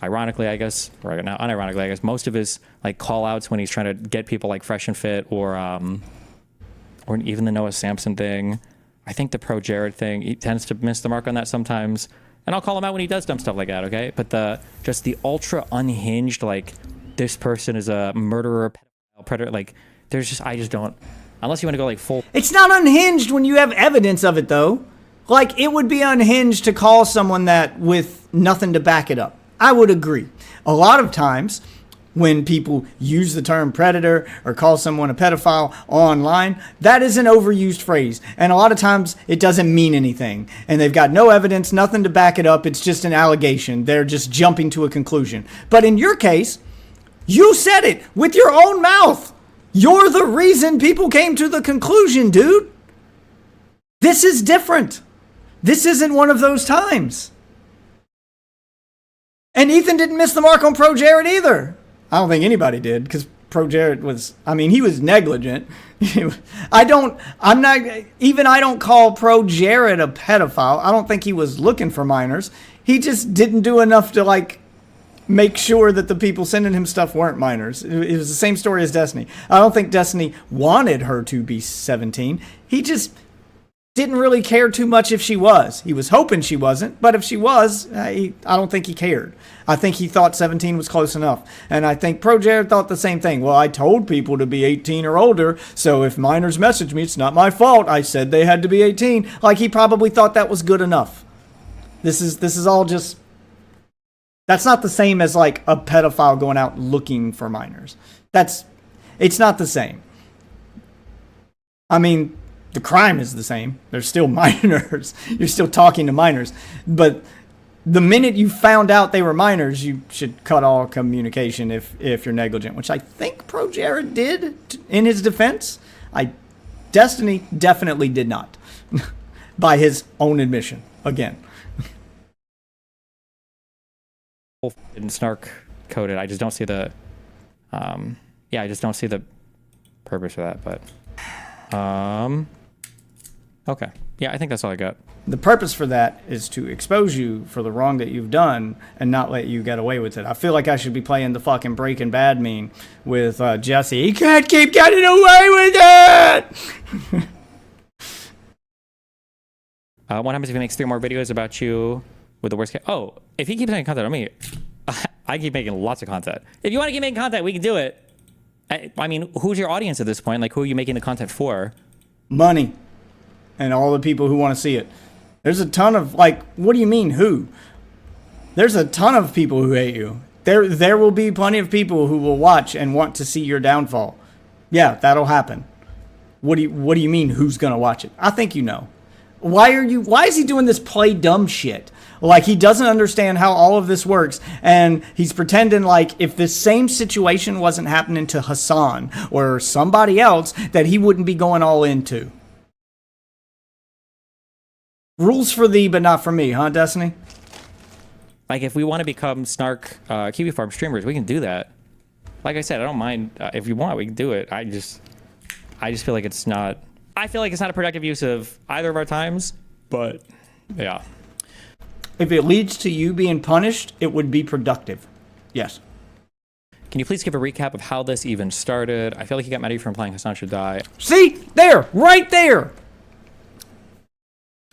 ironically, I guess, or not unironically, I guess, most of his like call outs when he's trying to get people like fresh and fit or even the Noah Samson thing, I think the pro Jared thing, he tends to miss the mark on that sometimes. And I'll call him out when he does dumb stuff like that, okay? But just the ultra unhinged, like, this person is a murderer, pedophile, predator, like, I just don't, unless you want to go like full. It's not unhinged when you have evidence of it, though. Like, it would be unhinged to call someone that with nothing to back it up. I would agree. A lot of times, when people use the term predator or call someone a pedophile online, that is an overused phrase. And a lot of times it doesn't mean anything. And they've got no evidence, nothing to back it up. It's just an allegation. They're just jumping to a conclusion. But in your case, you said it with your own mouth. You're the reason people came to the conclusion, dude. This is different. This isn't one of those times. And Ethan didn't miss the mark on Pro Jared either. I don't think anybody did, because Pro Jared was, I mean, he was negligent. I don't call Pro Jared a pedophile. I don't think he was looking for minors. He just didn't do enough to, like, make sure that the people sending him stuff weren't minors. It was the same story as Destiny. I don't think Destiny wanted her to be 17. He just didn't really care too much if she was. He was hoping she wasn't, but if she was, I don't think he cared. I think he thought 17 was close enough. And I think Pro Jared thought the same thing. Well, I told people to be 18 or older, so if minors message me, it's not my fault. I said they had to be 18. Like, he probably thought that was good enough. This is all just... That's not the same as, like, a pedophile going out looking for minors. It's not the same. I mean, the crime is the same. They're still minors. You're still talking to minors. But the minute you found out they were minors, you should cut all communication if you're negligent, which I think Pro Jared did in his defense. Destiny definitely did not, by his own admission, again. And snark coded. I just don't see the, I just don't see the purpose for that, but, okay. Yeah, I think that's all I got. The purpose for that is to expose you for the wrong that you've done and not let you get away with it. I feel like I should be playing the fucking Breaking Bad meme with Jesse. He can't keep getting away with it! What happens if he makes 3 more videos about you with the worst case? Oh, if he keeps making content on me, I keep making lots of content. If you want to keep making content, we can do it. I mean, who's your audience at this point? Like, who are you making the content for? Money. And all the people who want to see it. There's a ton of, like, what do you mean who? There's a ton of people who hate you. There will be plenty of people who will watch and want to see your downfall. Yeah, that'll happen. What do you mean who's going to watch it? I think you know. Why is he doing this play dumb shit? Like, he doesn't understand how all of this works, and he's pretending like if this same situation wasn't happening to Hassan or somebody else, that he wouldn't be going all into. Rules for thee, but not for me, huh, Destiny? Like, if we want to become Snark Kiwi Farm streamers, we can do that. Like I said, I don't mind. If you want, we can do it. I just feel like it's not... I feel like it's not a productive use of either of our times, but yeah. If it leads to you being punished, it would be productive. Yes. Can you please give a recap of how this even started? I feel like you got mad at you for implying Hassan should die. See? There! Right there!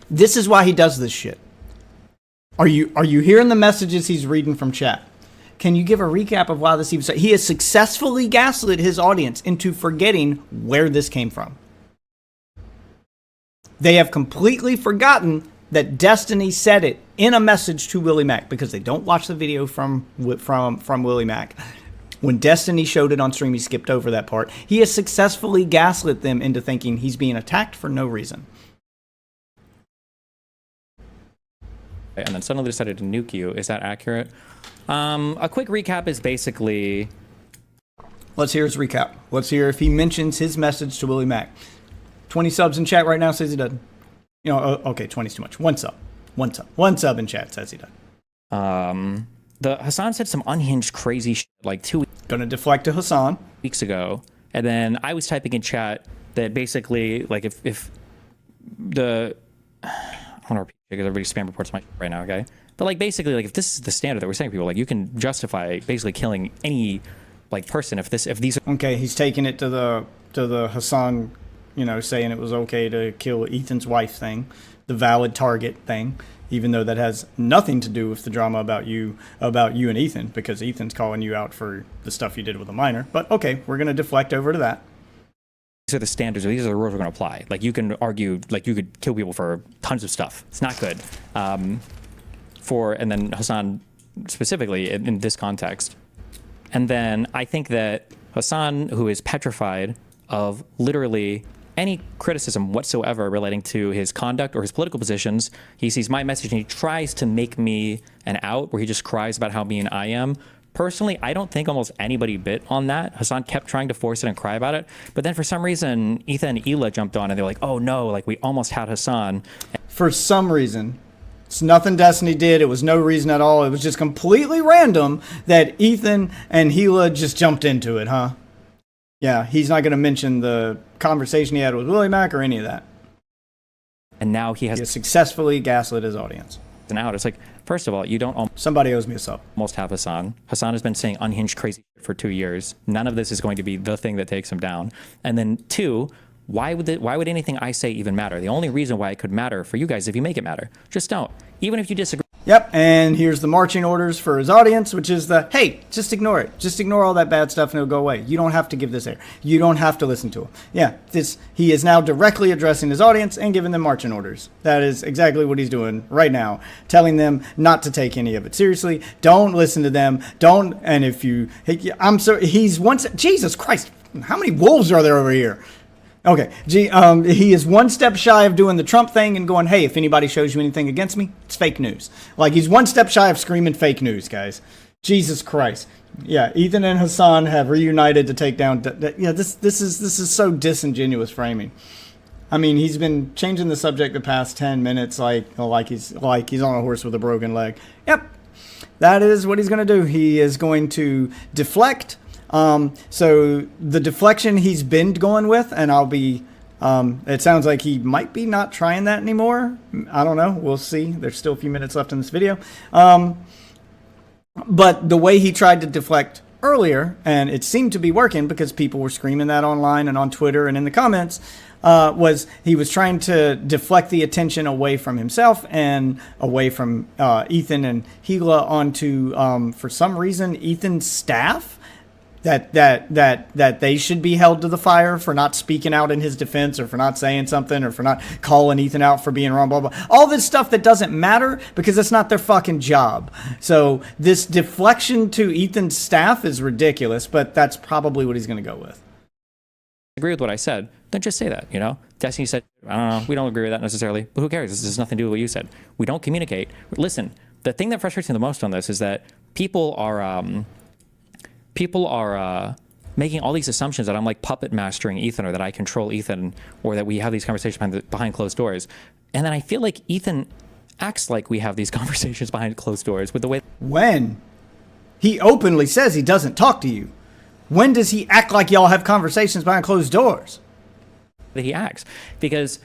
This is why he does this shit. Are you hearing the messages he's reading from chat? Can you give a recap of why this even started? He has successfully gaslit his audience into forgetting where this came from. They have completely forgotten that Destiny said it in a message to Willie Mack because they don't watch the video from Willie Mack. When Destiny showed it on stream, he skipped over that part. He has successfully gaslit them into thinking he's being attacked for no reason. And then suddenly decided to nuke you. Is that accurate? A quick recap is basically... Let's hear his recap. Let's hear if he mentions his message to Willie Mack. 20 subs in chat right now says he doesn't. You know, okay, 20's too much. One sub in chat says he doesn't. The Hassan said some unhinged crazy shit like 2 Gonna deflect to Hassan. weeks ago. And then I was typing in chat that basically, like, if the... I want to repeat because everybody spam reports my right now, okay? But, like, basically, like, if this is the standard that we're saying to people, like, you can justify basically killing any, like, person if these are... Okay, he's taking it to the Hassan, you know, saying it was okay to kill Ethan's wife thing, the valid target thing, even though that has nothing to do with the drama about you and Ethan, because Ethan's calling you out for the stuff you did with a minor. But okay, we're going to deflect over to that. These are the standards, or these are the rules we're going to apply. Like, you can argue, like, you could kill people for tons of stuff. It's not good. And then Hassan specifically in this context. And then I think that Hassan, who is petrified of literally any criticism whatsoever relating to his conduct or his political positions, he sees my message and he tries to make me an out, where he just cries about how mean I am. Personally, I don't think almost anybody bit on that. Hassan kept trying to force it and cry about it. But then for some reason, Ethan and Hila jumped on and they're like, oh no, like we almost had Hassan. For some reason. It's nothing Destiny did. It was no reason at all. It was just completely random that Ethan and Hila just jumped into it, huh? Yeah, he's not going to mention the conversation he had with Willie Mac or any of that. And now he has successfully gaslit his audience. An out. It's like, first of all, you don't somebody owes me a sub. Almost have Hassan. Hassan has been saying unhinged crazy shit for 2 years. None of this is going to be the thing that takes him down. And then 2, why would anything I say even matter? The only reason why it could matter for you guys, if you make it matter, just don't. Even if you disagree. Yep, and here's the marching orders for his audience, which is the, hey, just ignore it. Just ignore all that bad stuff and it'll go away. You don't have to give this air. You don't have to listen to him. Yeah, he is now directly addressing his audience and giving them marching orders. That is exactly what he's doing right now, telling them not to take any of it seriously. Don't listen to them. Don't, and if you, I'm sorry, Jesus Christ, how many wolves are there over here? Okay, he is one step shy of doing the Trump thing and going, hey, if anybody shows you anything against me, it's fake news. Like, he's one step shy of screaming fake news, guys. Jesus Christ. Yeah, Ethan and Hassan have reunited to take down. Yeah, this is so disingenuous framing. I mean, he's been changing the subject the past 10 minutes, like he's on a horse with a broken leg. Yep, that is what he's going to do. He is going to deflect. So the deflection he's been going with, and it sounds like he might be not trying that anymore. I don't know. We'll see. There's still a few minutes left in this video. But the way he tried to deflect earlier, and it seemed to be working because people were screaming that online and on Twitter and in the comments, was he was trying to deflect the attention away from himself and away from Ethan and Hila onto, for some reason, Ethan's staff. That they should be held to the fire for not speaking out in his defense, or for not saying something, or for not calling Ethan out for being wrong, blah, blah. All this stuff that doesn't matter because it's not their fucking job. So this deflection to Ethan's staff is ridiculous, but that's probably what he's going to go with. Agree with what I said, then just say that, you know? Destiny said, I don't know, we don't agree with that necessarily, but who cares? This has nothing to do with what you said. We don't communicate. Listen, the thing that frustrates me the most on this is that people are making all these assumptions that I'm like puppet mastering Ethan, or that I control Ethan, or that we have these conversations behind closed doors. And then I feel like Ethan acts like we have these conversations behind closed doors with the way. When he openly says he doesn't talk to you, when does he act like y'all have conversations behind closed doors? That he acts, because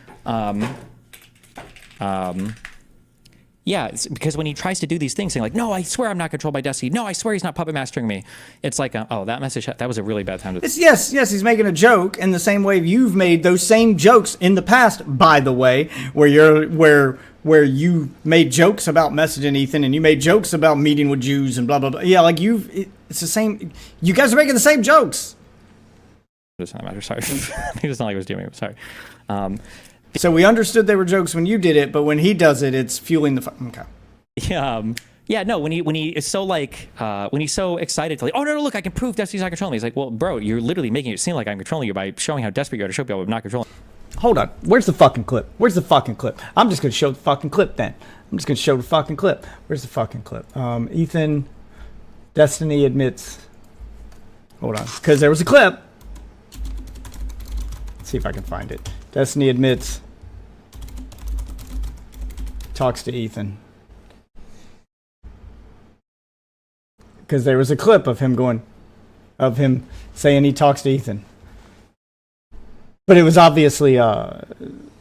yeah, it's because when he tries to do these things, saying like, no, I swear I'm not controlled by Destiny. No, I swear he's not puppet mastering me. It's like, oh, that message, that was a really bad time to. Yes, he's making a joke in the same way you've made those same jokes in the past, by the way, where you made jokes about messaging Ethan, and you made jokes about meeting with Jews and blah, blah, blah. Yeah, like it's the same. You guys are making the same jokes. It doesn't matter, sorry. It doesn't like I was doing it, sorry. So we understood they were jokes when you did it, but when he does it, it's fueling the okay. Yeah, no, when he is so like, when he's so excited to like, oh no, look, I can prove Destiny's not controlling me. He's like, well, bro, you're literally making it seem like I'm controlling you by showing how desperate you are to show people I'm not controlling. Hold on, where's the fucking clip? Where's the fucking clip? I'm just gonna show the fucking clip then. I'm just gonna show the fucking clip. Where's the fucking clip? Ethan, Destiny admits. Hold on, because there was a clip. Let's see if I can find it. Destiny admits. Talks to Ethan. Because there was a clip of him saying he talks to Ethan. But it was obviously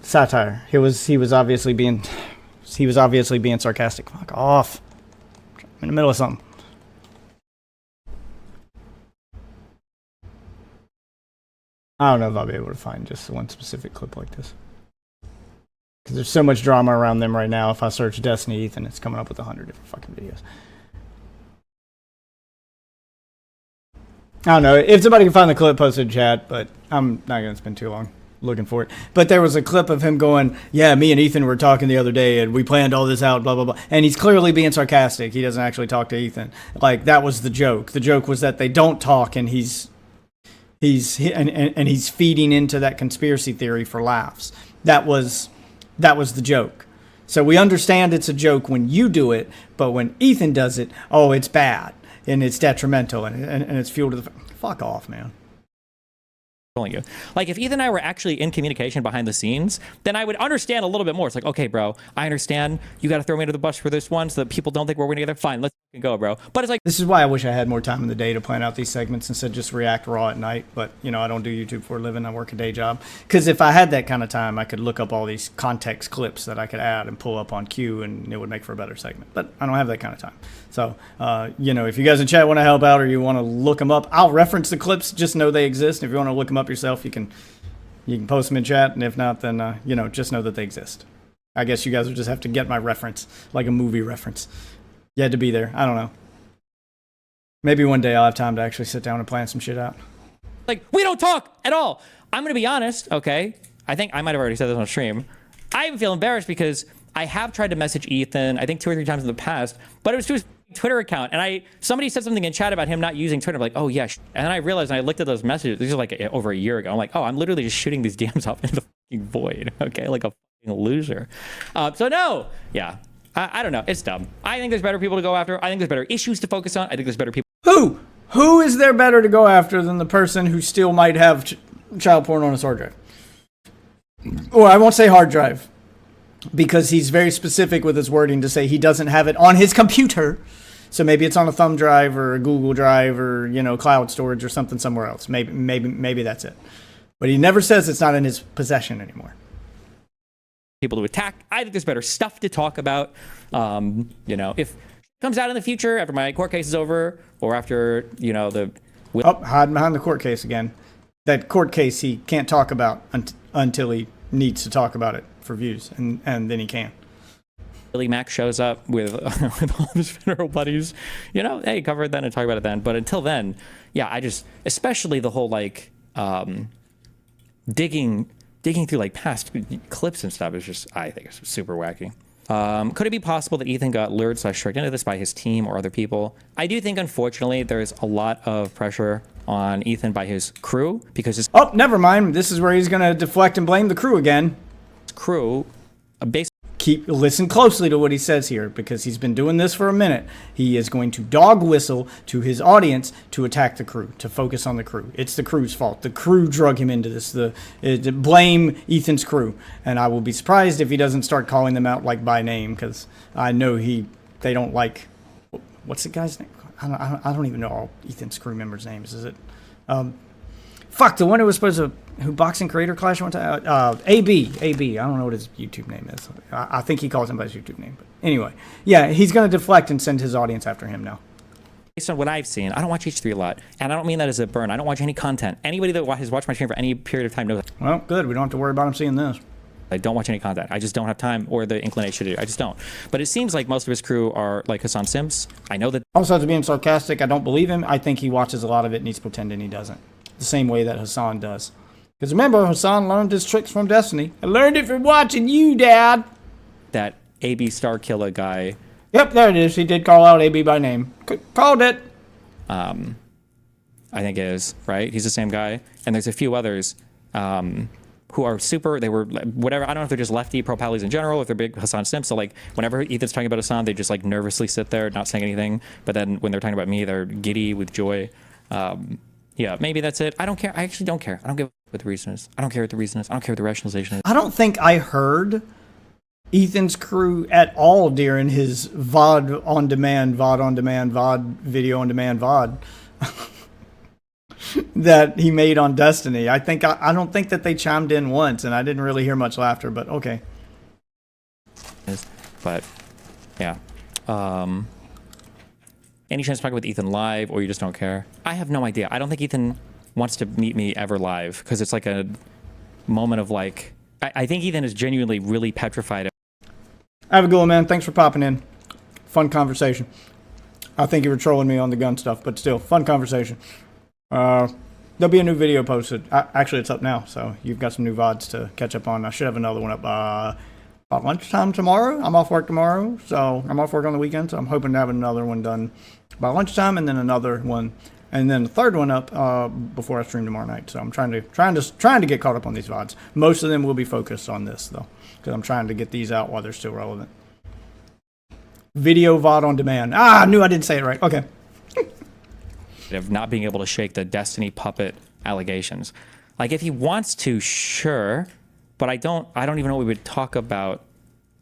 satire. He was obviously being sarcastic. Fuck off. I'm in the middle of something. I don't know if I'll be able to find just one specific clip like this. Because there's so much drama around them right now. If I search Destiny Ethan, it's coming up with 100 different fucking videos. I don't know. If somebody can find the clip, post it in chat, but I'm not going to spend too long looking for it. But there was a clip of him going, yeah, me and Ethan were talking the other day, and we planned all this out, blah, blah, blah. And he's clearly being sarcastic. He doesn't actually talk to Ethan. Like, that was the joke. The joke was that they don't talk, and he's feeding into that conspiracy theory for laughs. That was the joke. So we understand it's a joke when you do it, but when Ethan does it, oh, it's bad and it's detrimental and it's fuel to the fuck off, man. You. Like, if Ethan and I were actually in communication behind the scenes, then I would understand a little bit more. It's like, okay, bro, I understand. You got to throw me under the bus for this one so that people don't think we're winning together. Fine, let's go, bro. But it's like, this is why I wish I had more time in the day to plan out these segments instead of just react raw at night. But, you know, I don't do YouTube for a living. I work a day job. Because if I had that kind of time, I could look up all these context clips that I could add and pull up on cue, and it would make for a better segment. But I don't have that kind of time. So, you know, if you guys in chat want to help out or you want to look them up, I'll reference the clips. Just know they exist. If you want to look them up yourself, you can post them in chat. And if not, then, you know, just know that they exist. I guess you guys would just have to get my reference, like a movie reference. You had to be there. I don't know. Maybe one day I'll have time to actually sit down and plan some shit out. Like, we don't talk at all. I'm going to be honest, okay? I think I might have already said this on stream. I even feel embarrassed because I have tried to message Ethan, I think 2 or 3 times in the past, but it was to his Twitter account. And somebody said something in chat about him not using Twitter. I'm like, oh, yeah. And then I realized, and I looked at those messages. These are like over a year ago. I'm like, oh, I'm literally just shooting these DMs off into the fucking void, okay? Like a fucking loser. So no, yeah. I don't know. It's dumb. I think there's better people to go after. I think there's better issues to focus on. I think there's better people. Who is there better to go after than the person who still might have child porn on his hard drive? Or I won't say hard drive, because he's very specific with his wording to say he doesn't have it on his computer. So maybe it's on a thumb drive or a Google Drive or, you know, cloud storage or something somewhere else. Maybe that's it. But he never says it's not in his possession anymore. People to attack. I think there's better stuff to talk about. You know, if it comes out in the future after my court case is over or after, you know, hiding behind the court case again. That court case he can't talk about until he needs to talk about it for views, and then he can. Billy Mack shows up with all of his federal buddies, you know, hey, cover it then and talk about it then. But until then, yeah, especially the whole like digging through like past clips and stuff is just, I think it's super wacky. Could it be possible that Ethan got lured/tricked into this by his team or other people? I do think, unfortunately, there's a lot of pressure on Ethan by his crew because his never mind. This is where he's going to deflect and blame the crew again. Crew, basically. Listen closely to what he says here, because he's been doing this for a minute. He is going to dog whistle to his audience to attack the crew, to focus on the crew. It's the crew's fault. The crew drug him into this. Blame Ethan's crew. And I will be surprised if he doesn't start calling them out like by name, because I know they don't like, what's the guy's name? I don't even know all Ethan's crew members' names. Is it? The one who was supposed to, who boxing creator clash one time? AB. I don't know what his YouTube name is. I think he calls him by his YouTube name. But anyway, yeah, he's going to deflect and send his audience after him now. Based on what I've seen, I don't watch H3 a lot. And I don't mean that as a burn. I don't watch any content. Anybody that has watched my stream for any period of time knows that. Well, good. We don't have to worry about him seeing this. I don't watch any content. I just don't have time or the inclination to do. I just don't. But it seems like most of his crew are like Hassan Sims. I know that. Also, to being sarcastic, I don't believe him. I think he watches a lot of it and he's pretending he doesn't. The same way that Hassan does. Because remember, Hassan learned his tricks from Destiny. I learned it from watching you, Dad. That AB Star Killer guy. Yep, there it is. He did call out AB by name. Called it. I think it is, right? He's the same guy. And there's a few others who are they were whatever. I don't know if they're just lefty pro-pallies in general, if they're big Hassan Sims. So like whenever Ethan's talking about Hassan, they just like nervously sit there, not saying anything. But then when they're talking about me, they're giddy with joy. Yeah, maybe that's it. I don't care. I actually don't care. I don't give what the reason is. I don't care what the reason is. I don't care what the rationalization is. I don't think I heard Ethan's crew at all during his VOD on demand, VOD video on demand, VOD that he made on Destiny. I don't think that they chimed in once, and I didn't really hear much laughter, but okay. But yeah. Any chance to talk with Ethan live, or you just don't care? I have no idea. I don't think Ethan wants to meet me ever live because it's like a moment of like, I think Ethan is genuinely really petrified. Have a good one, man. Thanks for popping in. Fun conversation. I think you were trolling me on the gun stuff, but still, fun conversation. There'll be a new video posted. Actually, it's up now, so you've got some new VODs to catch up on. I should have another one up about lunchtime tomorrow. I'm off work tomorrow, so I'm off work on the weekend, so I'm hoping to have another one done by lunchtime, and then another one, and then the third one up before I stream tomorrow night. So I'm trying to get caught up on these VODs. Most of them will be focused on this though, because I'm trying to get these out while they're still relevant. Video VOD on demand. I knew I didn't say it right. Okay. Of not being able to shake the Destiny puppet allegations. Like if he wants to, sure, but I don't even know what we would talk about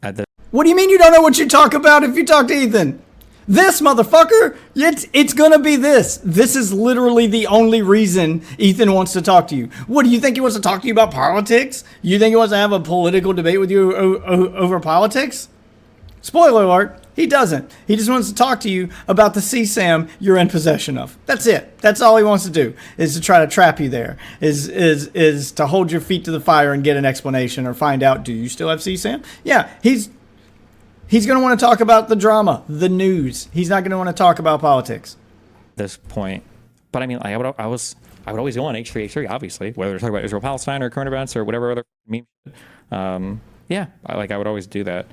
at the. What do you mean you don't know what you talk about if you talk to Ethan? This motherfucker, it's gonna be this. This is literally the only reason Ethan wants to talk to you. What, do you think he wants to talk to you about politics? You think he wants to have a political debate with you over politics? Spoiler alert, he doesn't. He just wants to talk to you about the CSAM you're in possession of. That's it. That's all he wants to do, is to try to trap you there, is to hold your feet to the fire and get an explanation or find out, do you still have CSAM? Yeah, He's going to want to talk about the drama, the news. He's not going to want to talk about politics. This point. But I mean, I would always go on H3H3, obviously, whether we're talking about Israel-Palestine or current events or whatever other meme. Yeah, I would always do that.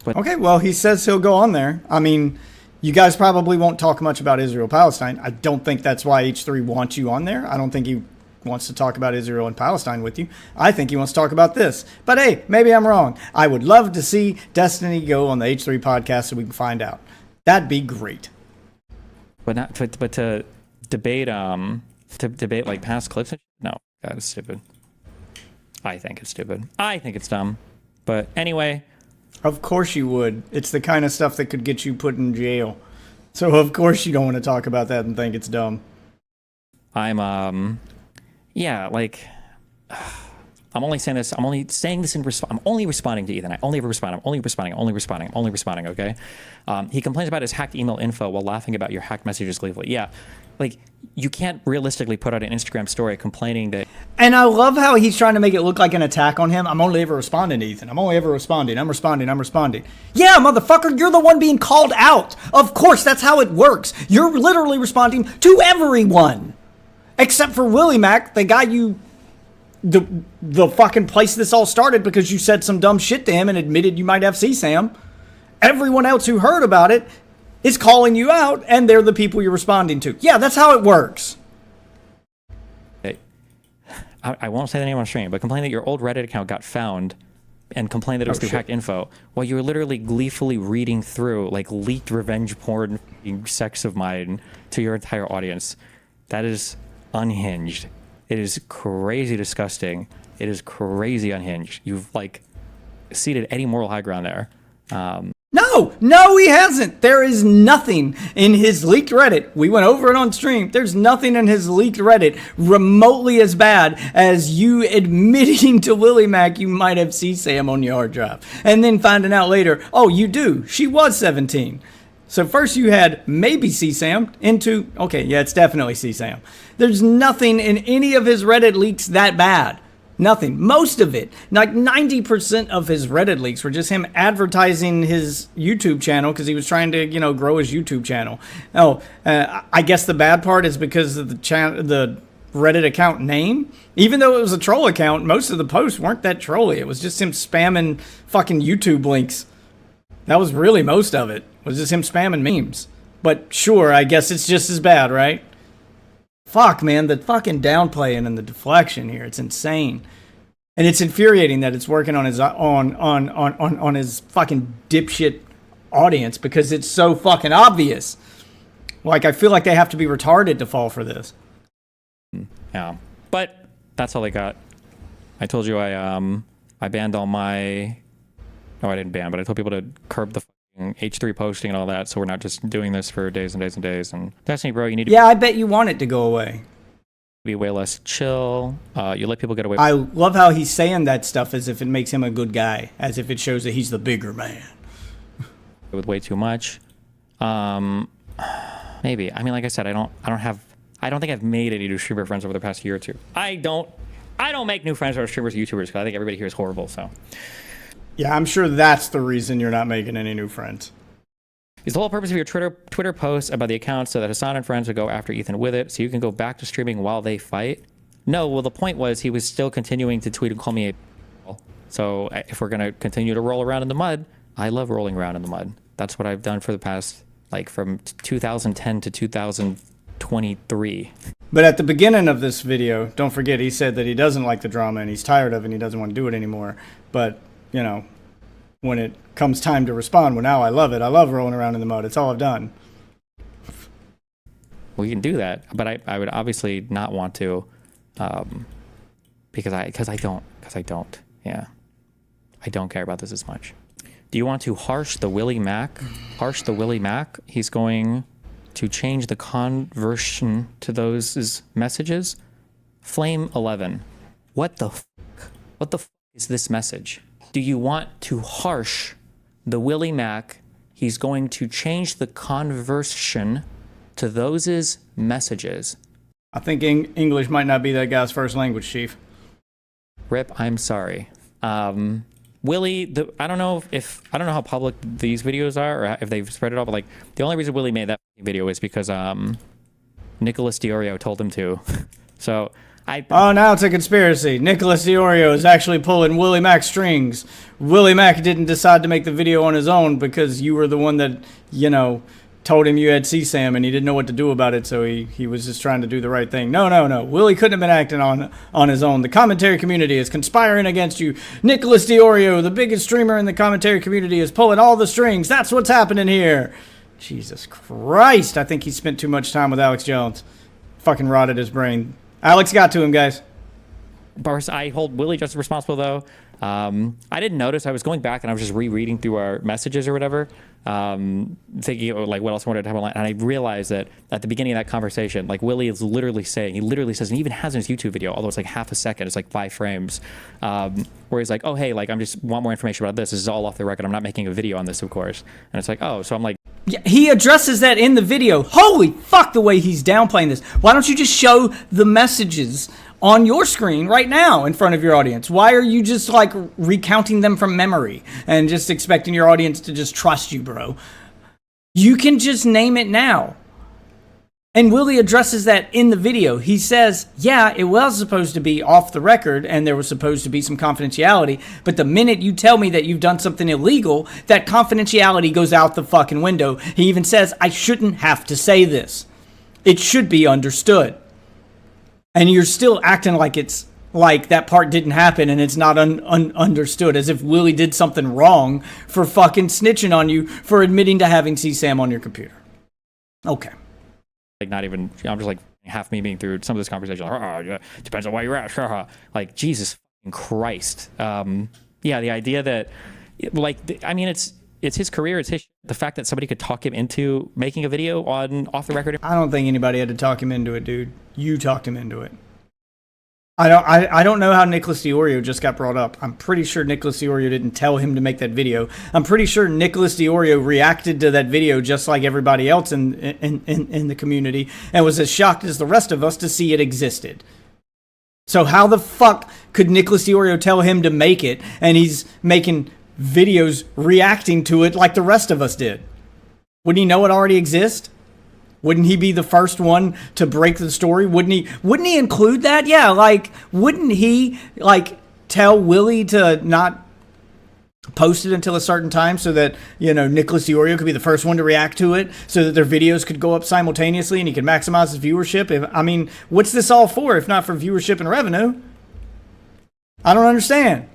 But okay, well, he says he'll go on there. I mean, you guys probably won't talk much about Israel-Palestine. I don't think that's why H3 wants you on there. I don't think he wants to talk about Israel and Palestine with you. I think he wants to talk about this. But hey, maybe I'm wrong. I would love to see Destiny go on the H3 podcast so we can find out. That'd be great. But not to debate like past clips. No, that is stupid. I think it's stupid. I think it's dumb. But anyway, of course you would. It's the kind of stuff that could get you put in jail. So of course you don't want to talk about that and think it's dumb. Yeah, like, I'm only saying this. I'm only saying this in response. I'm only responding to Ethan. I only ever respond. I'm only responding. Okay. He complains about his hacked email info while laughing about your hacked messages gleefully. Yeah, like you can't realistically put out an Instagram story complaining that. And I love how he's trying to make it look like an attack on him. I'm only ever responding to Ethan. I'm only ever responding. I'm responding. Yeah, motherfucker, you're the one being called out. Of course, that's how it works. You're literally responding to everyone. Except for Willie Mac, the guy the fucking place this all started because you said some dumb shit to him and admitted you might have CSAM. Everyone else who heard about it is calling you out, and they're the people you're responding to. Yeah, that's how it works. I won't say the name on stream, but complain that your old Reddit account got found and complain that it was through hacked info while you were literally gleefully reading through like leaked revenge porn sex of mine to your entire audience. That is unhinged. It is crazy disgusting. It is crazy unhinged. You've like ceded any moral high ground there. No, he hasn't. There is nothing in his leaked Reddit. We went over it on stream. There's nothing in his leaked Reddit remotely as bad as you admitting to Willie Mac you might have CSAM on your hard drive. And then finding out later, oh, you do. She was 17. So first you had maybe CSAM into, okay, yeah, it's definitely CSAM. There's nothing in any of his Reddit leaks that bad. Nothing. Most of it, like 90% of his Reddit leaks were just him advertising his YouTube channel because he was trying to, grow his YouTube channel. I guess the bad part is because of the Reddit account name. Even though it was a troll account, most of the posts weren't that trolly. It was just him spamming fucking YouTube links. That was really most of it. Was just him spamming memes. But sure, I guess it's just as bad, right? Fuck, man, the fucking downplaying and the deflection here, it's insane. And it's infuriating that it's working on his on his fucking dipshit audience because it's so fucking obvious. Like, I feel like they have to be retarded to fall for this. Yeah. But that's all they got. I told you I banned all my... No, I didn't ban, but I told people to curb the H3 posting and all that, so we're not just doing this for days and days and days. And Destiny, bro, you need to... Yeah, I bet you want it to go away. Be way less chill. You let people get away. I love how he's saying that stuff as if it makes him a good guy, as if it shows that he's the bigger man. With way too much. Maybe. I mean, like I said, I don't I don't think I've made any new streamer friends over the past year or two. I don't make new friends or streamers or YouTubers because I think everybody here is horrible. So Yeah, I'm sure that's the reason you're not making any new friends. is the whole purpose of your Twitter posts about the account so that Hassan and friends would go after Ethan with it, so you can go back to streaming while they fight? No, well, the point was he was still continuing to tweet and call me a. So if we're gonna continue to roll around in the mud, I love rolling around in the mud. That's what I've done for the past, like, from 2010 to 2023. But at the beginning of this video, don't forget, he said that he doesn't like the drama and he's tired of it and he doesn't want to do it anymore. But, you know, when it comes time to respond, well, now I love it. I love rolling around in the mud. It's all I've done. Well, you can do that, but I would obviously not want to, because I don't. Yeah, I don't care about this as much. Do you want to harsh the Willie Mac? Harsh the Willie Mac? He's going to change the conversion to those messages. Flame 11. What the fuck? What the fuck is this message? Do you want to harsh the Willie Mac? He's going to change the conversion to those messages. I think English might not be that guy's first language, Chief. Rip, I'm sorry. Willie, I don't know how public these videos are or if they've spread it all, but like the only reason Willie made that video is because Nicholas Diorio told him to. So now it's a conspiracy. Nicholas Diorio is actually pulling Willie Mac strings. Willie Mac didn't decide to make the video on his own because you were the one that, you know, told him you had CSAM and he didn't know what to do about it, so he was just trying to do the right thing. No. Willie couldn't have been acting on his own. The commentary community is conspiring against you. Nicholas Diorio, the biggest streamer in the commentary community, is pulling all the strings. That's what's happening here. Jesus Christ. I think he spent too much time with Alex Jones. Fucking rotted his brain. Alex got to him, guys. I hold Willie just responsible, though. I didn't notice. I was going back and I was just rereading through our messages or whatever, thinking like what else I wanted to have online. And I realized that at the beginning of that conversation, like Willie is literally saying, he literally says, and he even has in his YouTube video, although it's like half a second, it's like 5 frames, where he's like, oh, hey, like I'm just want more information about this. This is all off the record. I'm not making a video on this, of course. And it's like, oh, so I'm like, yeah, he addresses that in the video. Holy fuck, the way he's downplaying this. Why don't you just show the messages on your screen right now in front of your audience? Why are you just like recounting them from memory and just expecting your audience to just trust you, bro? You can just name it now. And Willie addresses that in the video. He says, yeah, it was supposed to be off the record and there was supposed to be some confidentiality, but the minute you tell me that you've done something illegal, that confidentiality goes out the fucking window. He even says, I shouldn't have to say this. It should be understood. And you're still acting like it's like that part didn't happen and it's not understood, as if Willie did something wrong for fucking snitching on you for admitting to having CSAM on your computer. Okay. like not even, I'm just like half me being through some of this conversation. Like, yeah, depends on where you're at. Like, Jesus Christ. Yeah, the idea that, like, I mean, it's his career. It's his. The fact that somebody could talk him into making a video on off the record. I don't think anybody had to talk him into it, dude. You talked him into it. I don't know how Nicholas Diorio just got brought up. I'm pretty sure Nicholas Diorio didn't tell him to make that video. I'm pretty sure Nicholas Diorio reacted to that video just like everybody else in the community and was as shocked as the rest of us to see it existed. So how the fuck could Nicholas Diorio tell him to make it and he's making videos reacting to it like the rest of us did? Wouldn't he know it already exists? Wouldn't he be the first one to break the story? Wouldn't he include that? Yeah, like, wouldn't he, like, tell Willie to not post it until a certain time so that, you know, Nicholas Diorio could be the first one to react to it so that their videos could go up simultaneously and he could maximize his viewership? I mean, what's this all for if not for viewership and revenue? I don't understand.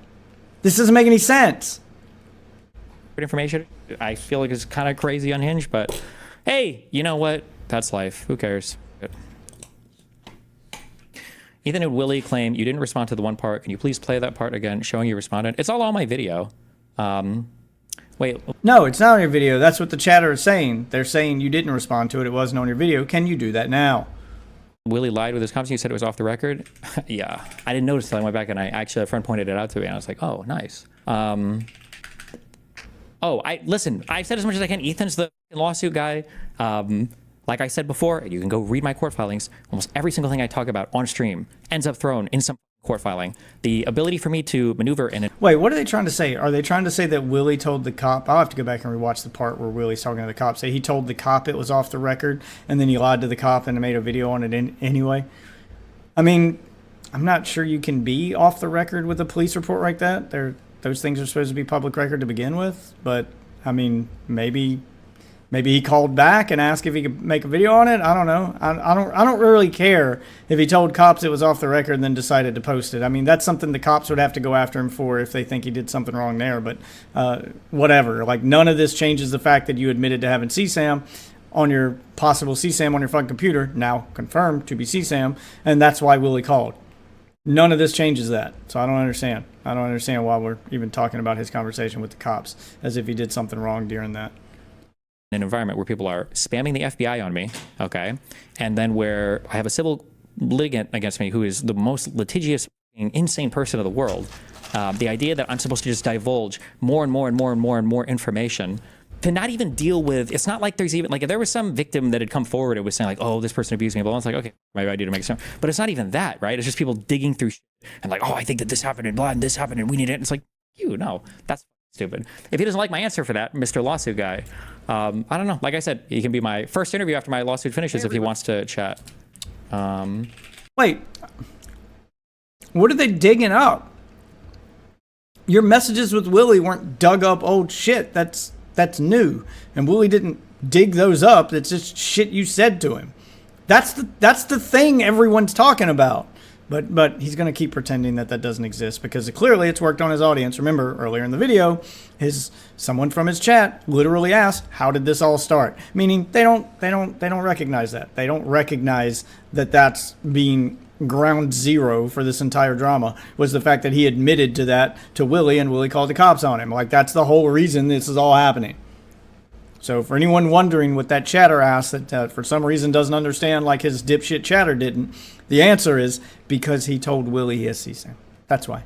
This doesn't make any sense. Information, I feel like it's kind of crazy unhinged, but hey, you know what? That's life. Who cares? Good. Ethan and Willie claim you didn't respond to the one part. Can you please play that part again, showing you responded? It's all on my video. Wait. No, it's not on your video. That's what the chatter is saying. They're saying you didn't respond to it. It wasn't on your video. Can you do that now? Willie lied with his comments. You said it was off the record. Yeah. I didn't notice until I went back and a friend pointed it out to me and I was like, oh, nice. Listen, I've said as much as I can. Ethan's the lawsuit guy. Like I said before, you can go read my court filings. Almost every single thing I talk about on stream ends up thrown in some court filing. The ability for me to maneuver in it. Wait, what are they trying to say? Are they trying to say that Willie told the cop? I'll have to go back and rewatch the part where Willie's talking to the cop. Say he told the cop it was off the record, and then he lied to the cop and made a video on it anyway. I mean, I'm not sure you can be off the record with a police report like that. Those things are supposed to be public record to begin with. But I mean, maybe he called back and asked if he could make a video on it. I don't know. I don't really care if he told cops it was off the record and then decided to post it. I mean, that's something the cops would have to go after him for if they think he did something wrong there. But whatever. Like, none of this changes the fact that you admitted to having CSAM on your possible CSAM on your fucking computer, now confirmed to be CSAM, and that's why Willie called. None of this changes that. So I don't understand. I don't understand why we're even talking about his conversation with the cops as if he did something wrong during that. An environment where people are spamming the FBI on me, okay, and then where I have a civil litigant against me who is the most litigious, insane person in the world. The idea that I'm supposed to just divulge more and more and more and more and more information to not even deal with, it's not like there's even, like if there was some victim that had come forward and was saying like, oh, this person abused me, but I was like, okay, maybe I do to make sense. But it's not even that, right? It's just people digging through shit and like, oh, I think that this happened and blah, and this happened and we need it. And it's like, no, that's stupid. If he doesn't like my answer for that, Mr. Lawsuit guy, I don't know. Like I said, he can be my first interview after my lawsuit finishes if he wants to chat. Wait, what are they digging up? Your messages with Willie weren't dug up old shit. That's new. And Willie didn't dig those up. It's just shit you said to him. That's the thing everyone's talking about. But he's going to keep pretending that doesn't exist because clearly it's worked on his audience. Remember earlier in the video, someone from his chat literally asked, "How did this all start?" Meaning they don't recognize that. They don't recognize that that's being ground zero for this entire drama was the fact that he admitted to that to Willie and Willie called the cops on him. Like, that's the whole reason this is all happening. So for anyone wondering what that chatter asked that for some reason doesn't understand like his dipshit chatter didn't, the answer is because he told Willie he has CSAM. That's why.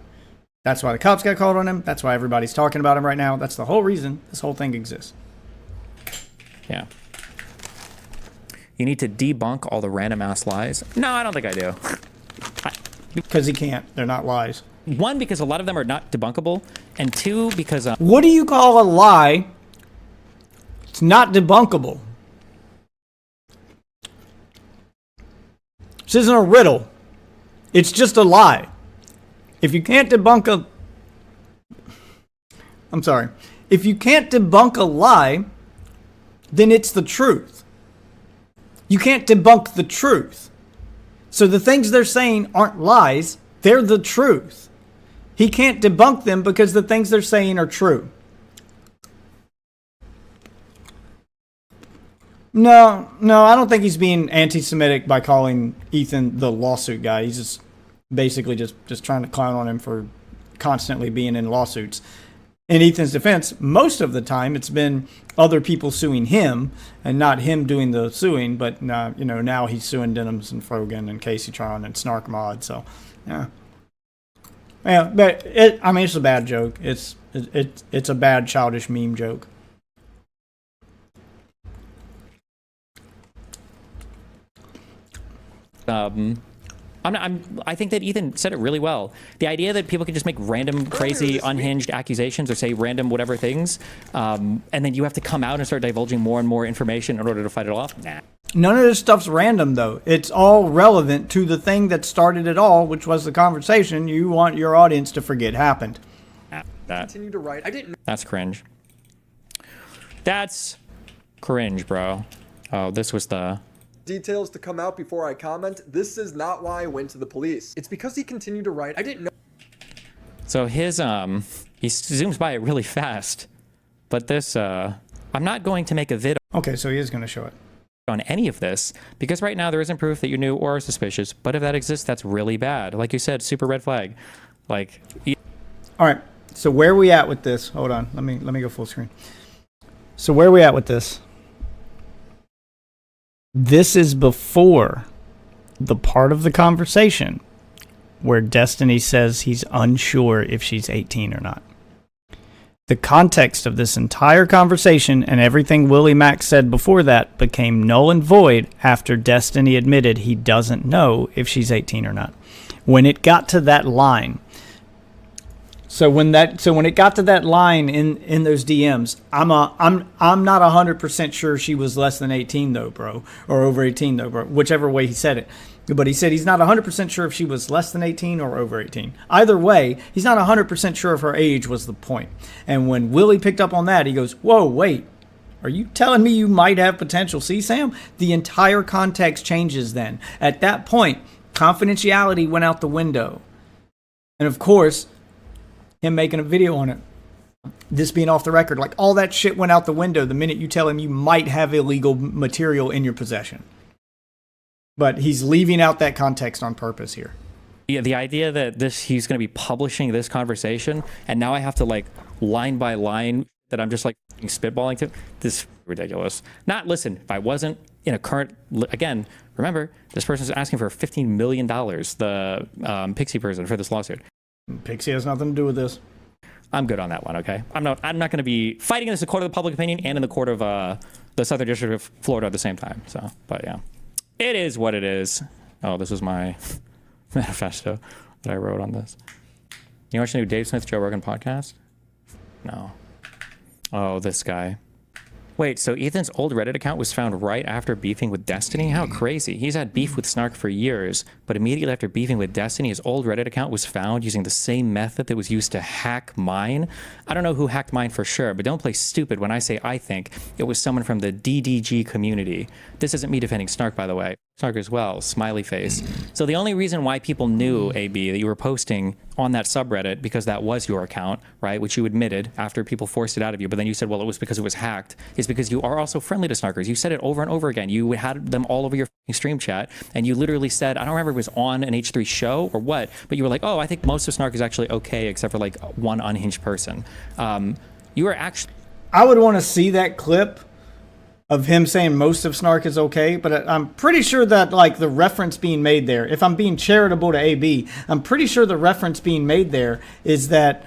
That's why the cops got called on him. That's why everybody's talking about him right now. That's the whole reason this whole thing exists. Yeah. You need to debunk all the random ass lies. No, I don't think I do. Because he can't. They're not lies. One, because a lot of them are not debunkable. And two, because... what do you call a lie? It's not debunkable. This isn't a riddle. It's just a lie. If you can't debunk a... I'm sorry. If you can't debunk a lie, then it's the truth. You can't debunk the truth. So the things they're saying aren't lies. They're the truth. He can't debunk them because the things they're saying are true. No, I don't think he's being anti-Semitic by calling Ethan the lawsuit guy. He's just basically just trying to clown on him for constantly being in lawsuits. In Ethan's defense, most of the time it's been other people suing him and not him doing the suing. But now he's suing Denims and Frogan and Caseytron and Snark Mod. So yeah, but it's a bad joke. It's a bad childish meme joke. I think that Ethan said it really well. The idea that people can just make random, crazy, unhinged accusations or say random whatever things, and then you have to come out and start divulging more and more information in order to fight it off. Nah. None of this stuff's random, though. It's all relevant to the thing that started it all, which was the conversation you want your audience to forget happened. Continue to write. I didn't. That's cringe. That's cringe, bro. Oh, this was the... details to come out before I comment. This is not why I went to the police. It's because he continued to write. I didn't know. So his he zooms by it really fast. But this I'm not going to make a vid Okay, so he is going to show it on any of this because right now there isn't proof that you knew or are suspicious. But if that exists, that's really bad. Like you said, super red flag. Like all right. So where are we at with this? Hold on. Let me go full screen. So where are we at with this? This is before the part of the conversation where Destiny says he's unsure if she's 18 or not. The context of this entire conversation and everything Willie Mack said before that became null and void after Destiny admitted he doesn't know if she's 18 or not. When it got to that line, so when it got to that line in those DMs, I'm not 100% sure she was less than 18 though, bro, or over 18 though, bro, whichever way he said it. But he said he's not 100% sure if she was less than 18 or over 18. Either way, he's not 100% sure if her age was the point. And when Willie picked up on that, he goes, whoa, wait, are you telling me you might have potential? See, Sam, the entire context changes then. At that point, confidentiality went out the window. And of course, him making a video on it, this being off the record, like all that shit went out the window the minute you tell him you might have illegal material in your possession. But he's leaving out that context on purpose here. Yeah, the idea that he's going to be publishing this conversation, and now I have to like line by line that I'm just like spitballing to. This is ridiculous. Listen, if I wasn't in a current, again, remember, this person's asking for $15 million, the Pixie person, for this lawsuit. Pixie has nothing to do with this. I'm good on that one, okay? I'm not going to be fighting this in the court of the public opinion and in the court of the Southern District of Florida at the same time. So, but yeah. It is what it is. Oh, this was my manifesto that I wrote on this. You watch the new Dave Smith Joe Rogan podcast? No. Oh, this guy. Wait, so Ethan's old Reddit account was found right after beefing with Destiny? How crazy. He's had beef with Snark for years, but immediately after beefing with Destiny, his old Reddit account was found using the same method that was used to hack mine. I don't know who hacked mine for sure, but don't play stupid when I say I think it was someone from the DDG community. This isn't me defending Snark, by the way. Snark as well, smiley face. So the only reason why people knew, AB, that you were posting on that subreddit, because that was your account, right, which you admitted after people forced it out of you, but then you said, well, it was because it was hacked, is because you are also friendly to Snarkers. You said it over and over again. You had them all over your stream chat, and you literally said, I don't remember if it was on an H3 show or what, but you were like, oh, I think most of Snark is actually okay, except for like one unhinged person. You were actually... I would want to see that clip of him saying most of Snark is okay, but I'm pretty sure that like the reference being made there, if I'm being charitable to AB, I'm pretty sure the reference being made there is that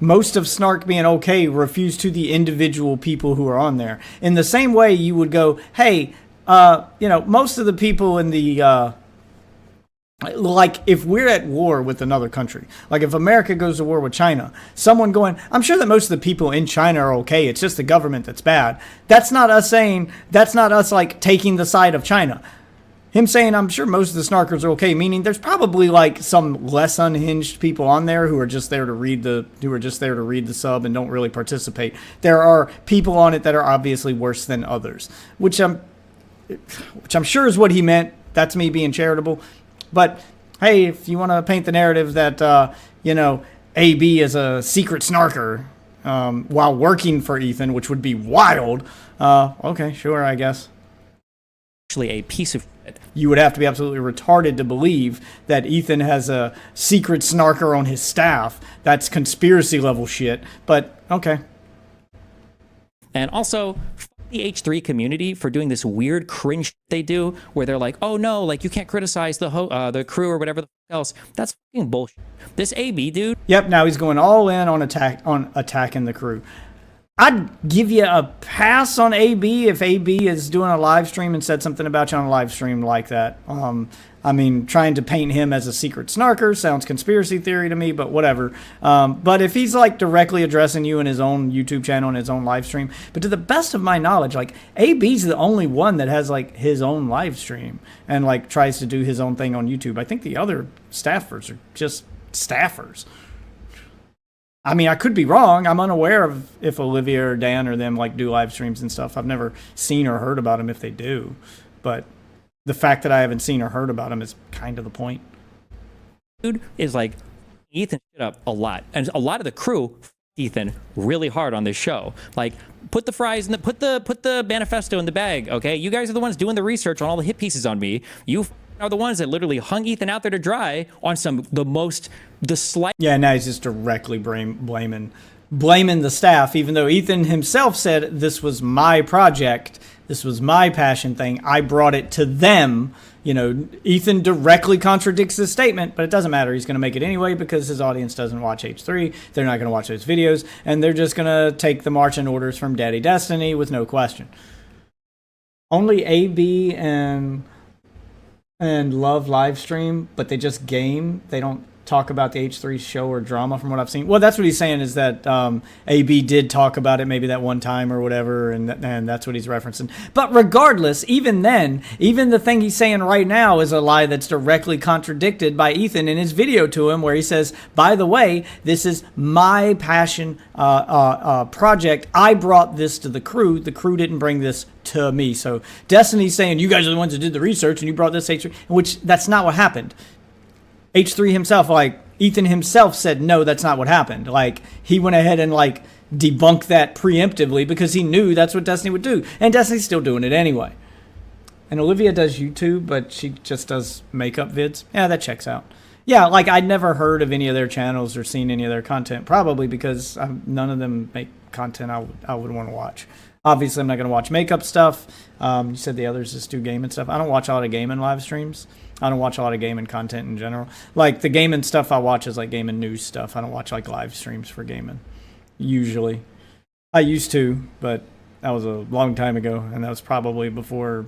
most of Snark being okay refers to the individual people who are on there. In the same way you would go, hey, most of the people in the like if we're at war with another country, like if America goes to war with China, someone going, I'm sure that most of the people in China are okay, it's just the government that's bad. That's not us like taking the side of China. Him saying, I'm sure most of the Snarkers are okay, meaning there's probably like some less unhinged people on there who are just there to read the sub and don't really participate. There are people on it that are obviously worse than others, which I'm sure is what he meant. That's me being charitable. But hey, if you want to paint the narrative that AB is a secret snarker while working for Ethan, which would be wild, okay, sure, I guess. Actually, a piece of shit. You would have to be absolutely retarded to believe that Ethan has a secret snarker on his staff. That's conspiracy level shit. But okay. And also, the H3 community for doing this weird cringe shit they do where they're like, oh no, like you can't criticize the crew or whatever the else. That's fucking bullshit. This AB dude. Yep, now he's going all in on attacking the crew. I'd give you a pass on AB if AB is doing a live stream and said something about you on a live stream like that. Trying to paint him as a secret snarker sounds conspiracy theory to me, but whatever. But if he's like directly addressing you in his own YouTube channel and his own live stream, but to the best of my knowledge, like AB's the only one that has like his own live stream and like tries to do his own thing on YouTube. I think the other staffers are just staffers. I mean, I could be wrong. I'm unaware of if Olivia or Dan or them like do live streams and stuff. I've never seen or heard about them if they do. But the fact that I haven't seen or heard about them is kind of the point. Dude is like Ethan shit up a lot. And a lot of the crew Ethan really hard on this show. Like put the fries in the put the manifesto in the bag, okay? You guys are the ones doing the research on all the hit pieces on me. You are the ones that literally hung Ethan out there to dry on the slight. Yeah, now he's just directly blaming the staff, even though Ethan himself said this was my project, this was my passion thing. I brought it to them Ethan directly contradicts this statement, but it doesn't matter. He's going to make it anyway because his audience doesn't watch H3. They're not going to watch those videos, and they're just going to take the marching orders from Daddy Destiny with no question. Only AB and Love live stream, but they just game. They don't talk about the H3 show or drama from what I've seen. Well, that's what he's saying is that AB did talk about it maybe that one time or whatever, and that's what he's referencing. But regardless, even then, even the thing he's saying right now is a lie that's directly contradicted by Ethan in his video to him where he says, by the way, this is my passion project. I brought this to the crew. The crew didn't bring this to me. So Destiny's saying, you guys are the ones that did the research and you brought this H3, which that's not what happened. H3 himself, Ethan himself said, no, that's not what happened. He went ahead and, debunked that preemptively because he knew that's what Destiny would do. And Destiny's still doing it anyway. And Olivia does YouTube, but she just does makeup vids. Yeah, that checks out. Yeah, I'd never heard of any of their channels or seen any of their content, probably because none of them make content I would want to watch. Obviously, I'm not going to watch makeup stuff. You said the others just do gaming stuff. I don't watch a lot of gaming live streams. I don't watch a lot of gaming content in general. The gaming stuff I watch is gaming news stuff. I don't watch live streams for gaming. Usually. I used to, but that was a long time ago, and that was probably before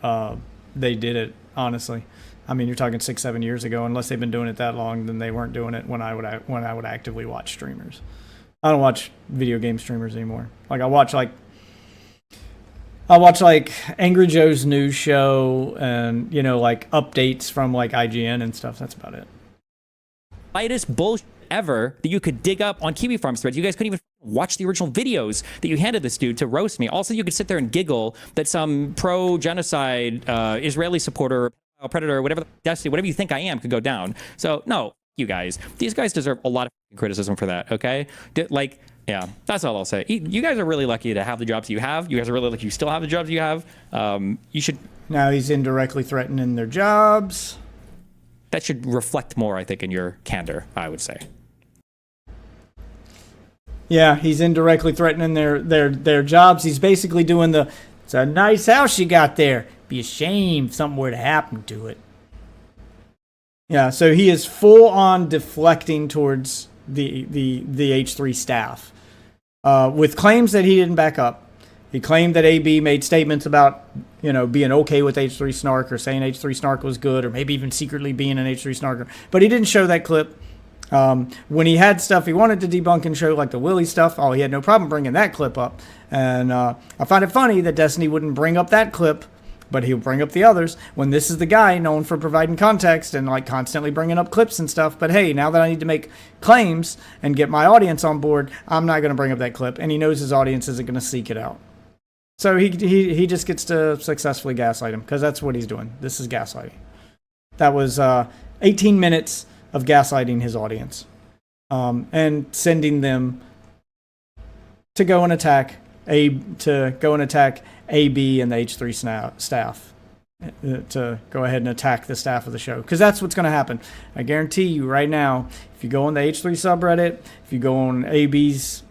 they did it, honestly. I mean, you're talking 6-7 years ago. Unless they've been doing it that long, then they weren't doing it when I would actively watch streamers. I don't watch video game streamers anymore. I watch Angry Joe's news show and, updates from IGN and stuff. That's about it. Lightest bullshit ever that you could dig up on Kiwi Farms threads. You guys couldn't even watch the original videos that you handed this dude to roast me. Also, you could sit there and giggle that some pro-genocide Israeli supporter, predator, whatever you think I am could go down. So, no, you guys. These guys deserve a lot of criticism for that, okay? Yeah, that's all I'll say. You guys are really lucky to have the jobs you have. You guys are really lucky you still have the jobs you have. You should... Now he's indirectly threatening their jobs. That should reflect more, I think, in your candor, I would say. Yeah, he's indirectly threatening their jobs. He's basically doing it's a nice house you got there. Be a shame if something were to happen to it. Yeah, so he is full on deflecting towards the H3 staff. With claims that he didn't back up. He claimed that AB made statements about, being okay with H3 Snark or saying H3 Snark was good or maybe even secretly being an H3 Snarker. But he didn't show that clip. When he had stuff he wanted to debunk and show, like the Willie stuff, he had no problem bringing that clip up. And I find it funny that Destiny wouldn't bring up that clip, but he'll bring up the others when this is the guy known for providing context and constantly bringing up clips and stuff. But hey, now that I need to make claims and get my audience on board, I'm not going to bring up that clip. And he knows his audience isn't going to seek it out. So he just gets to successfully gaslight him because that's what he's doing. This is gaslighting. That was 18 minutes of gaslighting his audience and sending them to go and attack AB and the H3 staff, to go ahead and attack the staff of the show, because that's what's going to happen. I guarantee you right now, if you go on the H3 subreddit, if you go on AB's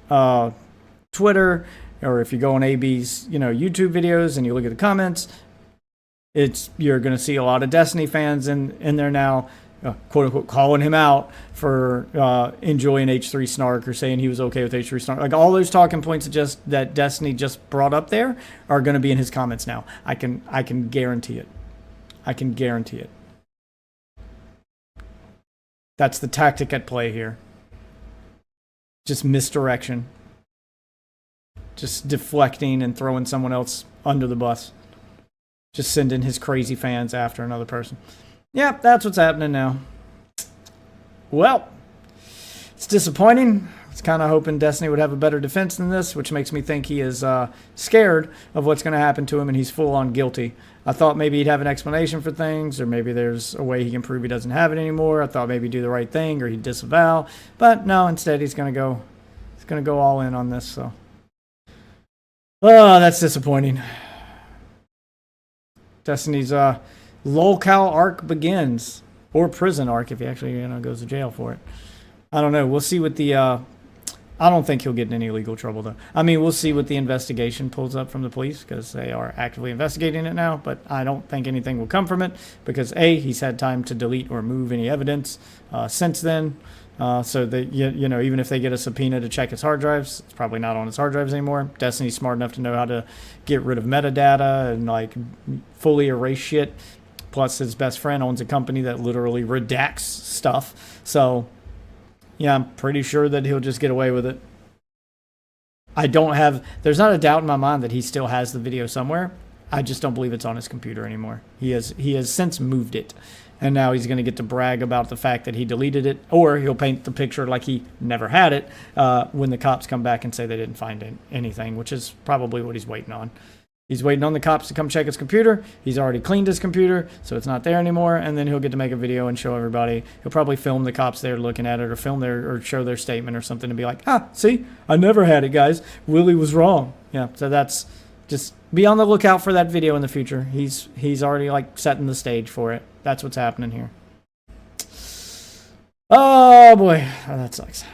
Twitter, or if you go on AB's YouTube videos and you look at the comments, you're going to see a lot of Destiny fans in there now, quote unquote, calling him out for enjoying H3 Snark or saying he was okay with H3 Snark. All those talking points that Destiny just brought up there are going to be in his comments now. I can guarantee it. I can guarantee it. That's the tactic at play here. Just misdirection. Just deflecting and throwing someone else under the bus. Just sending his crazy fans after another person. Yep, that's what's happening now. Well, it's disappointing. I was kind of hoping Destiny would have a better defense than this, which makes me think he is scared of what's going to happen to him, and he's full on guilty. I thought maybe he'd have an explanation for things, or maybe there's a way he can prove he doesn't have it anymore. I thought maybe he'd do the right thing, or he'd disavow. But no, instead he's going to go all in on this. So, oh, that's disappointing. Destiny's lolcow arc begins, or prison arc if he actually goes to jail for it. I don't know. We'll see what the I don't think he'll get in any legal trouble, though. I mean, we'll see what the investigation pulls up from the police because they are actively investigating it now. But I don't think anything will come from it because, A, he's had time to delete or move any evidence since then. So that, you know, even if they get a subpoena to check his hard drives, it's probably not on his hard drives anymore. Destiny's smart enough to know how to get rid of metadata and, like, fully erase shit. Plus, his best friend owns a company that literally redacts stuff. So... yeah, I'm pretty sure that he'll just get away with it. There's not a doubt in my mind that he still has the video somewhere. I just don't believe it's on his computer anymore. He has since moved it. And now he's going to get to brag about the fact that he deleted it, or he'll paint the picture like he never had it when the cops come back and say they didn't find anything, which is probably what he's waiting on. He's waiting on the cops to come check his computer. He's already cleaned his computer, so it's not there anymore. And then he'll get to make a video and show everybody. He'll probably film the cops there looking at it, or or show their statement or something, to be like, see, I never had it, guys. Willie was wrong. Yeah, so that's just be on the lookout for that video in the future. He's already like setting the stage for it. That's what's happening here. Oh boy, that sucks.